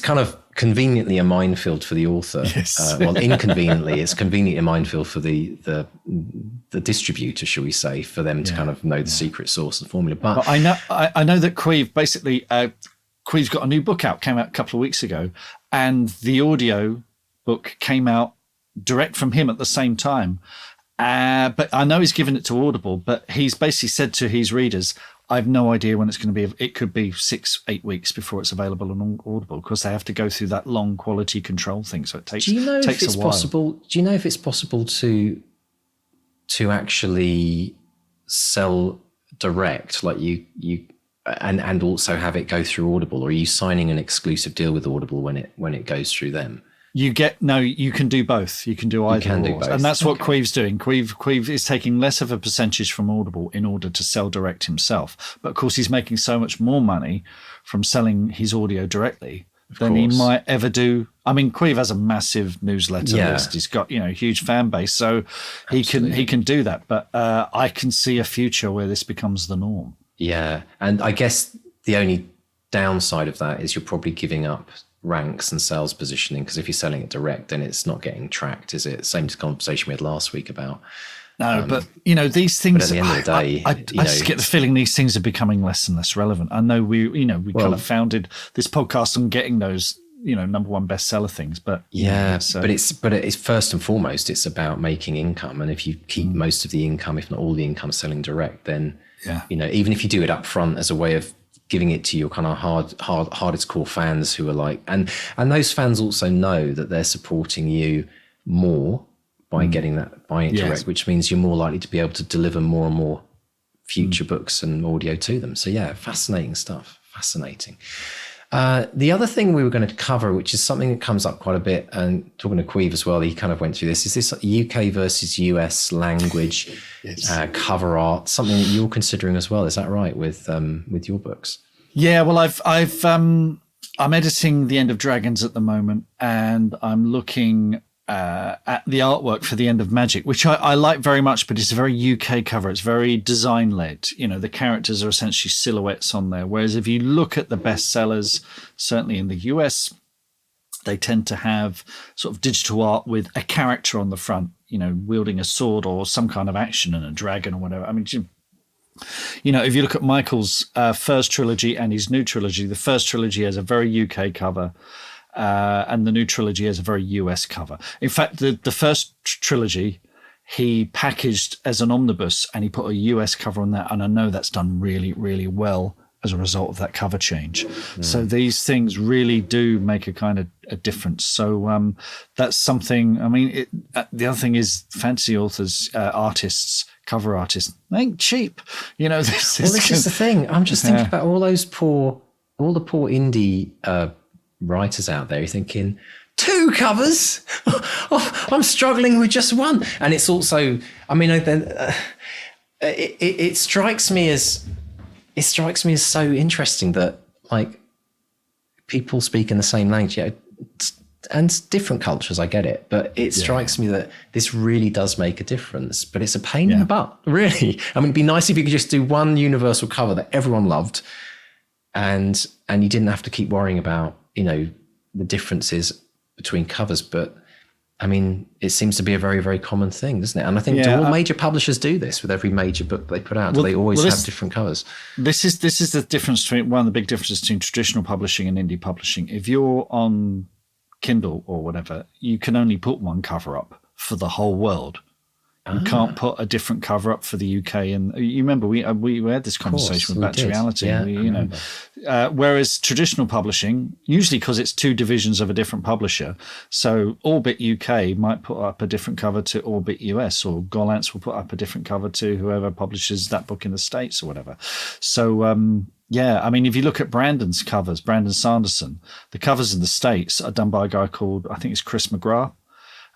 kind of conveniently a minefield for the author.
Yes.
Inconveniently, it's conveniently a minefield for the distributor, shall we say, for them to kind of know the secret source and formula. But
I know that Queeve basically. Queeve's got a new book out, came out a couple of weeks ago, and the audio book came out direct from him at the same time. But I know he's given it to Audible, but he's basically said to his readers, I have no idea when it's going to be. It could be 6-8 weeks before it's available on Audible because they have to go through that long quality control thing. So it takes.
Do you know
takes
if it's
a while.
possible? Do you know if it's possible to actually sell direct, like you and also have it go through Audible, or are you signing an exclusive deal with Audible when it goes through them?
You can do both. You can do either.
You can do both.
And that's what Queeve's doing. Queeve is taking less of a percentage from Audible in order to sell direct himself. But of course, he's making so much more money from selling his audio directly than he might ever do. I mean, Queeve has a massive newsletter list. He's got, a huge fan base, so he can do that. But I can see a future where this becomes the norm. Yeah.
And I guess the only downside of that is you're probably giving up ranks and sales positioning, because if you're selling it direct, then it's not getting tracked, is it? Same conversation we had last week about.
No, but these things.
But at the end of the day,
I just get the feeling these things are becoming less and less relevant. I know we kind of founded this podcast on getting those, number one bestseller things, but but it's first and foremost, it's about making income, and if you keep most of the income, if not all the income, selling direct, then even if you do it up front as a way of giving it to your kind of hardest core fans who are like, and those fans also know that they're supporting you more by getting that buying it direct, which means you're more likely to be able to deliver more and more future books and audio to them. So fascinating stuff. Fascinating. The other thing we were going to cover, which is something that comes up quite a bit, and talking to Queeve as well, he kind of went through this, is this UK versus US language cover art, something that you're considering as well. Is that right with your books? Yeah, well, I'm editing The End of Dragons at the moment, and I'm looking at the artwork for The End of Magic, which I like very much, but it's a very UK cover. It's very design led. You know, the characters are essentially silhouettes on there. Whereas if you look at the bestsellers, certainly in the US, they tend to have sort of digital art with a character on the front, you know, wielding a sword or some kind of action and a dragon or whatever. I mean, you know, if you look at Michael's first trilogy and his new trilogy, the first trilogy has a very UK cover, and the new trilogy has a very US cover. In fact, the first trilogy he packaged as an omnibus, and he put a US cover on that. And I know that's done really, really well as a result of that cover change. So these things really do make a kind of a difference. So that's something. I mean, the other thing is fantasy authors, artists, cover artists, they ain't cheap. You know, this
is the thing. I'm just thinking about all the poor indie writers out there. You're thinking, 2 covers? Oh, I'm struggling with just one. And it's also, I mean, it strikes me as so interesting that, like, people speak in the same language, and different cultures, I get it, but it strikes me that this really does make a difference. But it's a pain in the butt, really. I mean, it'd be nice if you could just do one universal cover that everyone loved, and you didn't have to keep worrying about, you know, the differences between covers. But I mean, it seems to be a very, very common thing, doesn't it? And I think do all major publishers do this with every major book they put out? Do they always have different covers? This is
the difference between, one of the big differences between traditional publishing and indie publishing. If you're on Kindle or whatever, you can only put one cover up for the whole world. You can't put a different cover up for the UK. And you remember we had this conversation with Back to Reality.
Yeah,
whereas traditional publishing, usually because it's 2 divisions of a different publisher, so Orbit UK might put up a different cover to Orbit US, or Gollancz will put up a different cover to whoever publishes that book in the States or whatever. So I mean, if you look at Brandon's covers, Brandon Sanderson, the covers in the States are done by a guy called, I think it's Chris McGrath.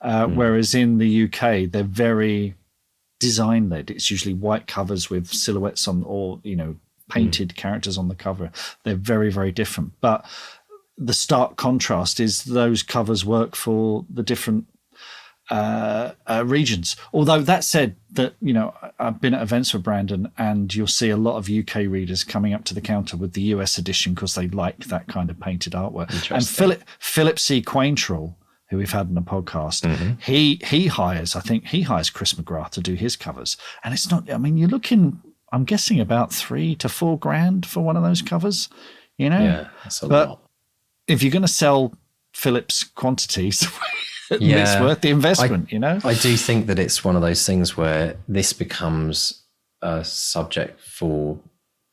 Whereas in the UK, they're very design led. It's usually white covers with silhouettes on, or, you know, painted characters on the cover. They're very, very different. But the stark contrast is those covers work for the different regions. Although that said, that, you know, I've been at events with Brandon, and you'll see a lot of UK readers coming up to the counter with the US edition because they like that kind of painted artwork. And Philip C. Quaintrell, who we've had on the podcast, he hires Chris McGrath to do his covers. And it's not, I mean, you're looking, I'm guessing about $3,000 to $4,000 for one of those covers, you know?
Yeah, that's a lot.
If you're going to sell Philip's quantities, it's worth the investment, you know?
I do think that it's one of those things where this becomes a subject for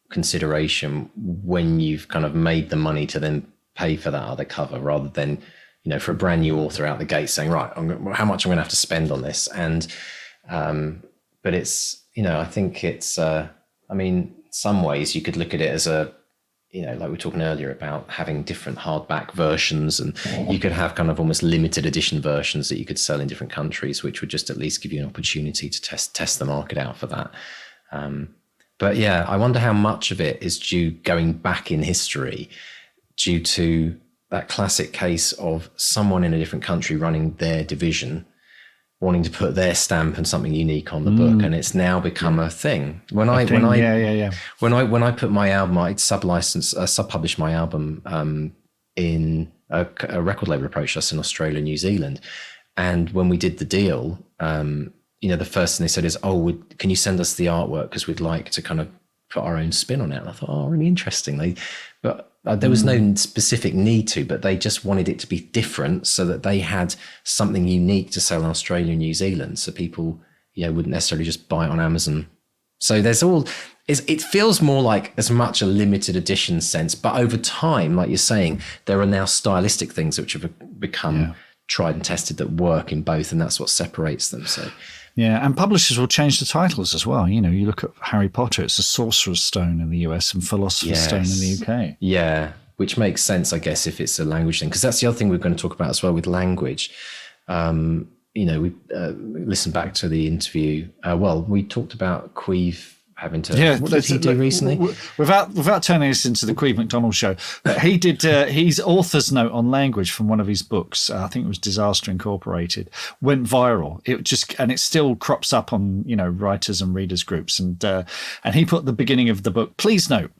consideration when you've kind of made the money to then pay for that other cover, rather than, you know, for a brand new author out the gate saying, right, how much I'm going to have to spend on this. And, but it's, you know, I think it's, I mean, some ways you could look at it as a, you know, like we were talking earlier about having different hardback versions, and you could have kind of almost limited edition versions that you could sell in different countries, which would just at least give you an opportunity to test the market out for that. But yeah, I wonder how much of it is due, going back in history, due to that classic case of someone in a different country running their division, wanting to put their stamp and something unique on the book, and it's now become a thing. When I put my album, I'd sub-published my album in a record label approached us in Australia and New Zealand, and when we did the deal, you know, the first thing they said is, can you send us the artwork, because we'd like to kind of put our own spin on it. And I thought, really interesting. There was no specific need to, but they just wanted it to be different so that they had something unique to sell in Australia and New Zealand, so people, you know, wouldn't necessarily just buy it on Amazon. So it feels more like as much a limited edition sense, but over time, like you're saying, there are now stylistic things which have become tried and tested that work in both, and that's what separates them. So.
Yeah, and publishers will change the titles as well. You know, you look at Harry Potter, it's the Sorcerer's Stone in the US and Philosopher's Stone in the UK.
Yeah, which makes sense, I guess, if it's a language thing, because that's the other thing we're going to talk about as well with language. You know, we listened back to the interview. We talked about Queeve having to. What did he do recently?
Without turning this into the Queeve McDonald show, he did his author's note on language from one of his books. I think it was Disaster Incorporated. Went viral. It still crops up on writers and readers groups. And he put at the beginning of the book, please note,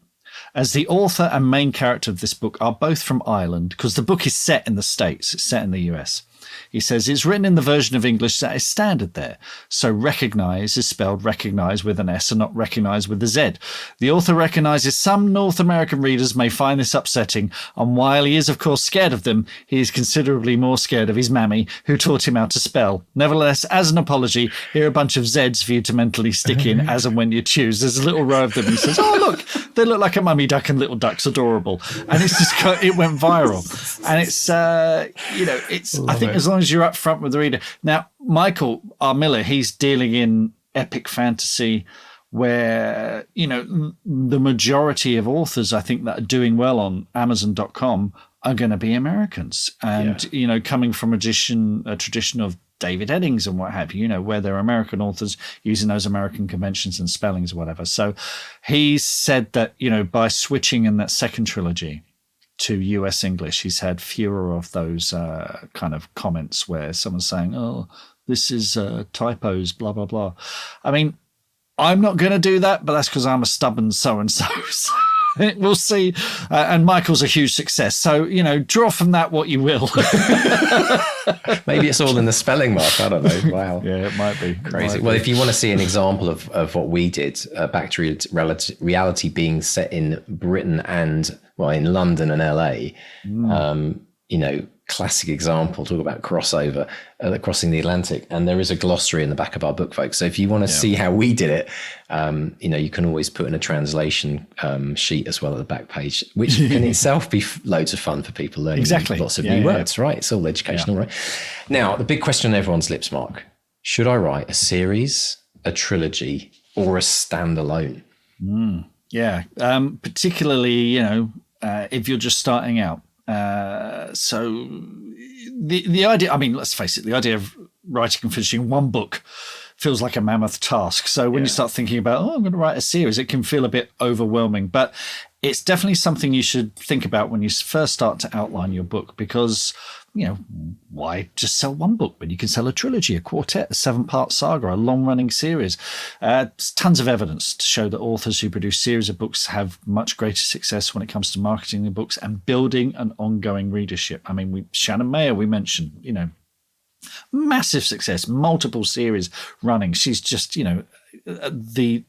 as the author and main character of this book are both from Ireland, because the book is set in the States, it's set in the US. He says it's written in the version of English that is standard there. So recognise is spelled recognise with an S and not recognise with a Z. The author recognises some North American readers may find this upsetting, and while he is of course scared of them, he is considerably more scared of his mammy who taught him how to spell. Nevertheless, as an apology, here are a bunch of Zs for you to mentally stick in as and when you choose. There's a little row of them. He says, oh look, they look like a mummy duck and little ducks, adorable. And it's just it went viral. And it's I think as long as you're up front with the reader. Now, Michael R. Miller, he's dealing in epic fantasy where, the majority of authors, I think, that are doing well on Amazon.com are going to be Americans. And, coming from a tradition of David Eddings and what have you, where they're American authors using those American conventions and spellings or whatever. So he said that, by switching in that second trilogy to US English, he's had fewer of those kind of comments where someone's saying, oh, this is typos, blah, blah, blah. I mean, I'm not going to do that, but that's because I'm a stubborn so-and-so. So we'll see. And Michael's a huge success. So, draw from that what you will.
Maybe it's all in the spelling mark. I don't know. Wow.
Yeah, it might be.
Crazy. Well, if you want to see an example of what we did, Back to Reality being set in Britain and, in London and LA, classic example, talk about crossover, crossing the Atlantic. And there is a glossary in the back of our book, folks. So if you want to see how we did it, you can always put in a translation sheet as well at the back page, which can itself be loads of fun for people learning lots of new words, right? It's all educational, right? Now, the big question on everyone's lips, Mark, should I write a series, a trilogy, or a standalone?
Particularly, if you're just starting out. So the idea, let's face it, the idea of writing and finishing one book feels like a mammoth task. So when you start thinking about, I'm going to write a series, it can feel a bit overwhelming. But it's definitely something you should think about when you first start to outline your book, because, why just sell one book when you can sell a trilogy, a quartet, a 7-part saga, a long-running series? There's tons of evidence to show that authors who produce series of books have much greater success when it comes to marketing the books and building an ongoing readership. Shannon Mayer, we mentioned, massive success, multiple series running. She's just, the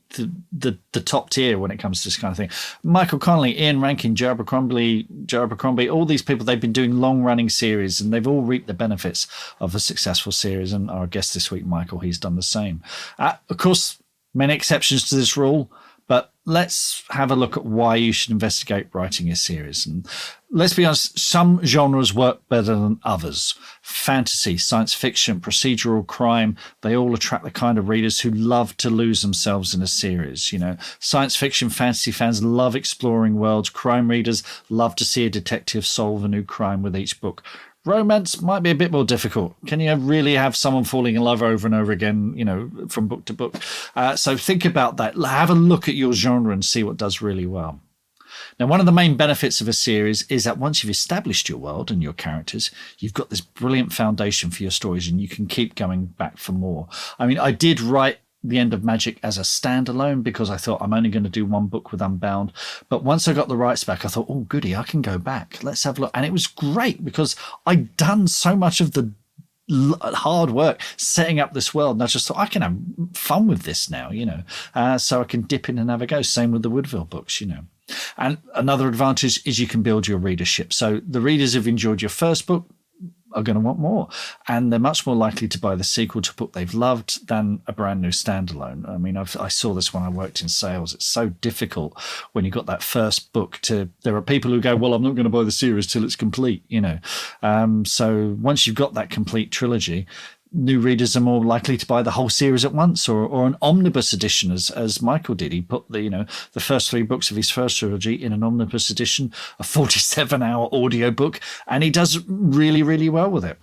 top tier when it comes to this kind of thing. Michael Connelly, Ian Rankin, Joe Abercrombie, all these people, they've been doing long running series and they've all reaped the benefits of a successful series. And our guest this week, Michael, he's done the same. Of course, many exceptions to this rule, but let's have a look at why you should investigate writing a series. And let's be honest, some genres work better than others. Fantasy, science fiction, procedural crime, they all attract the kind of readers who love to lose themselves in a series. Science fiction, fantasy fans love exploring worlds. Crime readers love to see a detective solve a new crime with each book. Romance might be a bit more difficult. Can you really have someone falling in love over and over again, from book to book? So think about that. Have a look at your genre and see what does really well. Now, one of the main benefits of a series is that once you've established your world and your characters, you've got this brilliant foundation for your stories and you can keep going back for more. I did write The End of Magic as a standalone because I thought I'm only going to do one book with Unbound. But once I got the rights back, I thought, oh, goody, I can go back. Let's have a look. And it was great because I'd done so much of the hard work setting up this world. And I just thought, I can have fun with this now, so I can dip in and have a go. Same with the Woodville books, And another advantage is you can build your readership. So the readers who've enjoyed your first book are going to want more, and they're much more likely to buy the sequel to a book they've loved than a brand new standalone. I saw this when I worked in sales. It's so difficult when you got that first book there are people who go, well, I'm not going to buy the series till it's complete, So once you've got that complete trilogy, new readers are more likely to buy the whole series at once, or an omnibus edition, as Michael did. He put the first 3 books of his first trilogy in an omnibus edition, a 47-hour audiobook, and he does really, really well with it.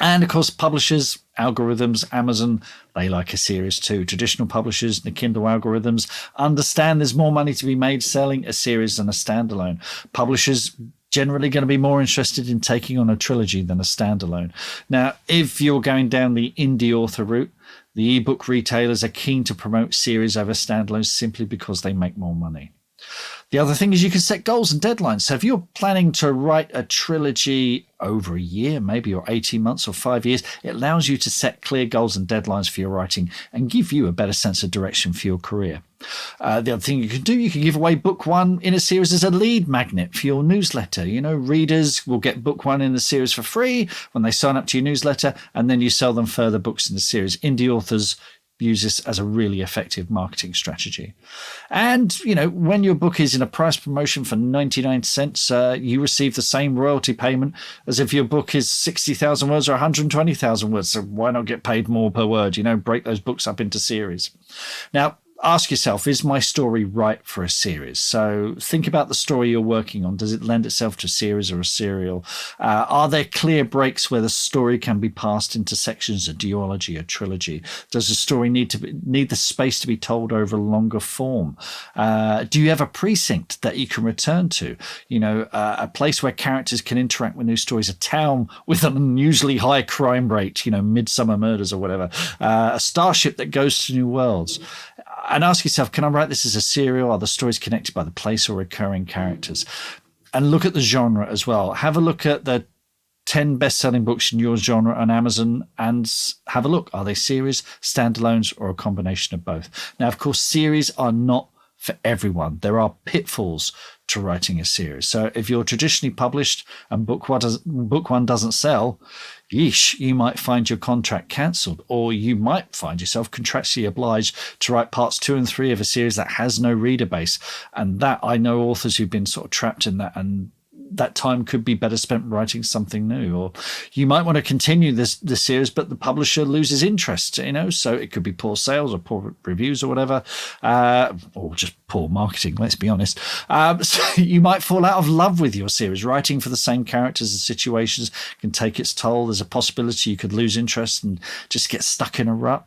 And of course, publishers algorithms, Amazon, they like a series too. Traditional publishers, the Kindle algorithms, understand there's more money to be made selling a series than a standalone. Publishers generally going to be more interested in taking on a trilogy than a standalone. Now, if you're going down the indie author route, the ebook retailers are keen to promote series over standalones simply because they make more money. The other thing is you can set goals and deadlines. So if you're planning to write a trilogy over a year, maybe, or 18 months or 5 years, it allows you to set clear goals and deadlines for your writing and give you a better sense of direction for your career. The other thing you can do, you can give away book one in a series as a lead magnet for your newsletter. You know, readers will get book one in the series for free when they sign up to your newsletter, and then you sell them further books in the series. Indie authors use this as a really effective marketing strategy. And, you know, when your book is in a price promotion for 99 cents, you receive the same royalty payment as if your book is 60,000 words or 120,000 words. So why not get paid more per word? You know, break those books up into series. Now, ask yourself, is my story right for a series? So think about the story you're working on. Does it lend itself to a series or a serial? Are there clear breaks where the story can be passed into sections, a duology, a trilogy? Does the story need the space to be told over a longer form? Do you have a precinct that you can return to? You know, a place where characters can interact with new stories, a town with an unusually high crime rate, you know, Midsummer Murders or whatever, a starship that goes to new worlds. And ask yourself, can I write this as a serial? Are the stories connected by the place or recurring characters? And look at the genre as well. Have a look at the 10 best-selling books in your genre on Amazon and have a look. Are they series, standalones, or a combination of both? Now, of course, series are not for everyone. There are pitfalls to writing a series. So if you're traditionally published and book one doesn't sell, yeesh, you might find your contract cancelled, or you might find yourself contractually obliged to write parts 2 and 3 of a series that has no reader base. And that, I know authors who've been sort of trapped in that, and that time could be better spent writing something new. Or you might want to continue this series, but the publisher loses interest, you know, so it could be poor sales or poor reviews or whatever, or just poor marketing, let's be honest. So you might fall out of love with your series. Writing for the same characters and situations can take its toll. There's a possibility you could lose interest and just get stuck in a rut.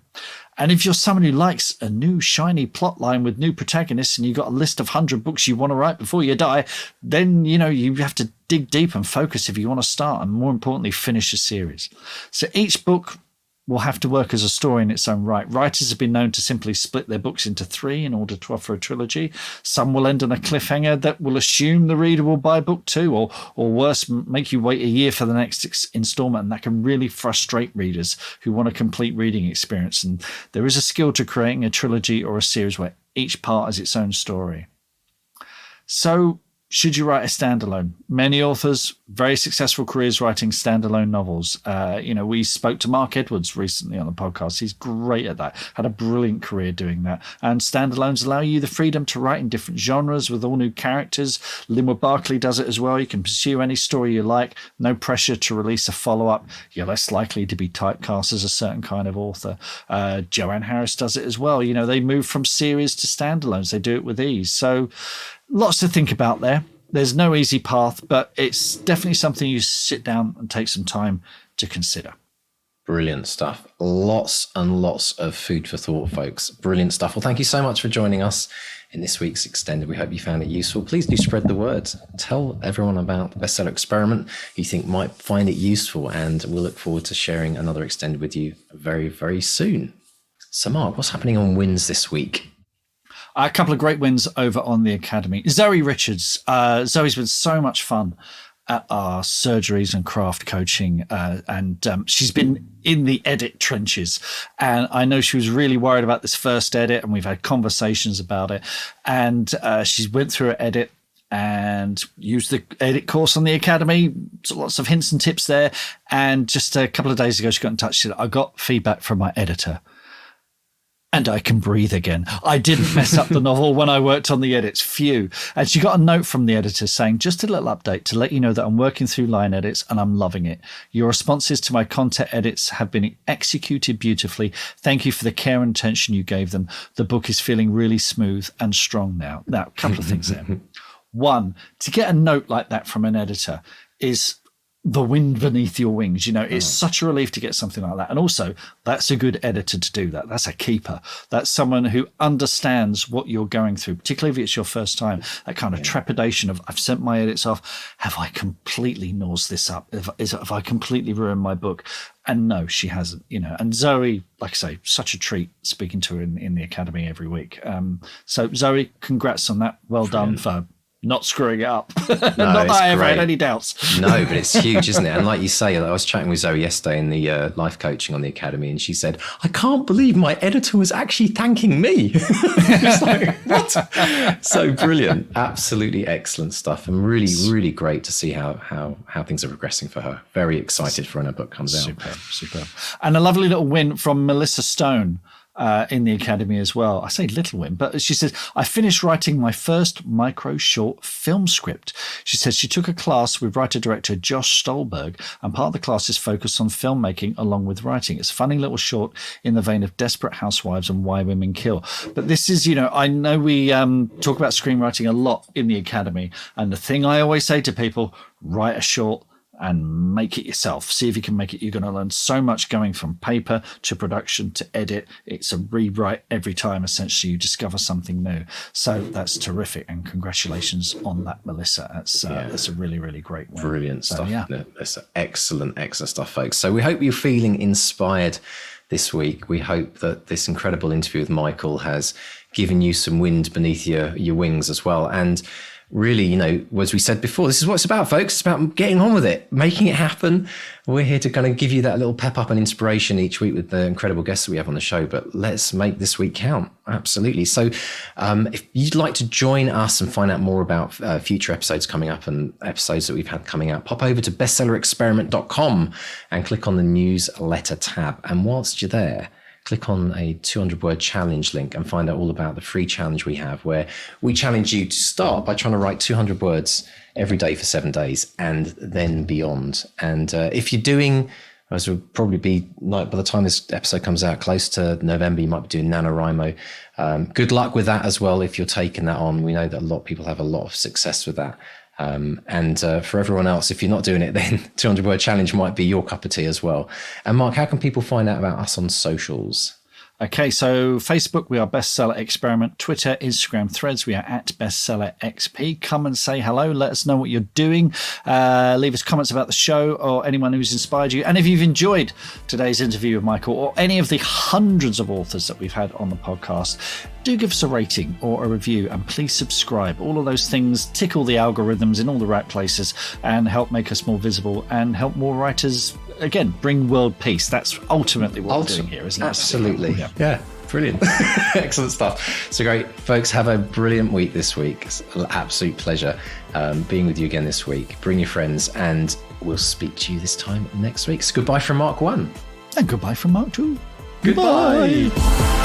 And if you're someone who likes a new shiny plot line with new protagonists and you've got a list of 100 books you want to write before you die, then, you know, you have to dig deep and focus if you want to start and, more importantly, finish a series. So each book will have to work as a story in its own right. Writers have been known to simply split their books into 3 in order to offer a trilogy. Some will end on a cliffhanger that will assume the reader will buy book 2, or worse, make you wait a year for the next installment. And that can really frustrate readers who want a complete reading experience. And there is a skill to creating a trilogy or a series where each part has its own story. So, should you write a standalone? Many authors, very successful careers writing standalone novels. You know, we spoke to Mark Edwards recently on the podcast. He's great at that, had a brilliant career doing that. And standalones allow you the freedom to write in different genres with all new characters. Linwood Barclay does it as well. You can pursue any story you like, no pressure to release a follow-up. You're less likely to be typecast as a certain kind of author. Joanne Harris does it as well. You know, they move from series to standalones. They do it with ease. So lots to think about there. There's no easy path, but it's definitely something you sit down and take some time to consider.
Brilliant stuff. Lots and lots of food for thought, folks. Brilliant stuff. Well, thank you so much for joining us in this week's Extended. We hope you found it useful. Please do spread the word. Tell everyone about the Bestseller Experiment who you think might find it useful, and we'll look forward to sharing another Extended with you very, very soon. So, Mark, what's happening on Wins this week?
A couple of great wins over on the Academy. Zoe Richards. Zoe's been so much fun at our surgeries and craft coaching, and she's been in the edit trenches. And I know she was really worried about this first edit, and we've had conversations about it. And she went through her edit and used the edit course on the Academy. So lots of hints and tips there. And just a couple of days ago, she got in touch. She said, I got feedback from my editor, and I can breathe again. I didn't mess up the novel when I worked on the edits. Phew. And she got a note from the editor saying, just a little update to let you know that I'm working through line edits and I'm loving it. Your responses to my content edits have been executed beautifully. Thank you for the care and attention you gave them. The book is feeling really smooth and strong now. Now, a couple of things there. One, to get a note like that from an editor is the wind beneath your wings. It's such a relief to get something like that. And also, that's a good editor to do that. That's a keeper. That's someone who understands what you're going through, particularly if it's your first time. That kind of trepidation of, I've sent my edits off. Have I completely nosed this up? Have I completely ruined my book? And no, she hasn't, And Zoe, like I say, such a treat speaking to her in the Academy every week. So Zoe, congrats on that. Well done for not screwing it up.
No,
Not that I ever had any doubts.
No, but it's huge, isn't it? And like you say, I was chatting with Zoe yesterday in the life coaching on the Academy, and she said, I can't believe my editor was actually thanking me. It's like, what? So brilliant. Absolutely excellent stuff. And really, really great to see how things are progressing for her. Very excited for when her book comes out.
Superb. And a lovely little win from Melissa Stone. In the Academy as well. I say little win, but she says, I finished writing my first micro short film script. She says she took a class with writer-director Josh Stolberg, and part of the class is focused on filmmaking along with writing. It's a funny little short in the vein of Desperate Housewives and Why Women Kill. But this is, I know we talk about screenwriting a lot in the Academy, and the thing I always say to people, write a short and make it yourself. See if you can make it. You're going to learn so much going from paper to production to edit. It's a rewrite every time. Essentially, you discover something new. So that's terrific. And congratulations on that, Melissa. That's a really, really great win.
Brilliant stuff.
Yeah.
That's excellent stuff, folks. So we hope you're feeling inspired this week. We hope that this incredible interview with Michael has given you some wind beneath your wings as well. And really, as we said before, this is what it's about, folks. It's about getting on with it, making it happen. We're here to kind of give you that little pep up and inspiration each week with the incredible guests that we have on the show. But let's make this week count. Absolutely. So if you'd like to join us and find out more about future episodes coming up and episodes that we've had coming out, pop over to bestsellerexperiment.com and click on the newsletter tab. And whilst you're there, click on a 200-word challenge link and find out all about the free challenge we have, where we challenge you to start by trying to write 200 words every day for 7 days and then beyond. And if you're doing, as will probably be like by the time this episode comes out, close to November, you might be doing NaNoWriMo. Good luck with that as well if you're taking that on. We know that a lot of people have a lot of success with that. And for everyone else, if you're not doing it, then 200-word challenge might be your cup of tea as well. And Mark, how can people find out about us on socials?
Okay, so Facebook, we are Bestseller Experiment. Twitter, Instagram, Threads, we are at Bestseller XP. Come and say hello. Let us know what you're doing. Leave us comments about the show or anyone who's inspired you. And if you've enjoyed today's interview with Michael or any of the hundreds of authors that we've had on the podcast, do give us a rating or a review, and please subscribe. All of those things tickle the algorithms in all the right places and help make us more visible and help more writers, again, bring world peace. That's ultimately what we're doing here, isn't it?
Absolutely. Yeah. Brilliant. Excellent stuff. So great. Folks, have a brilliant week this week. It's an absolute pleasure being with you again this week. Bring your friends, and we'll speak to you this time next week. So goodbye from Mark 1.
And goodbye from Mark 2.
Goodbye.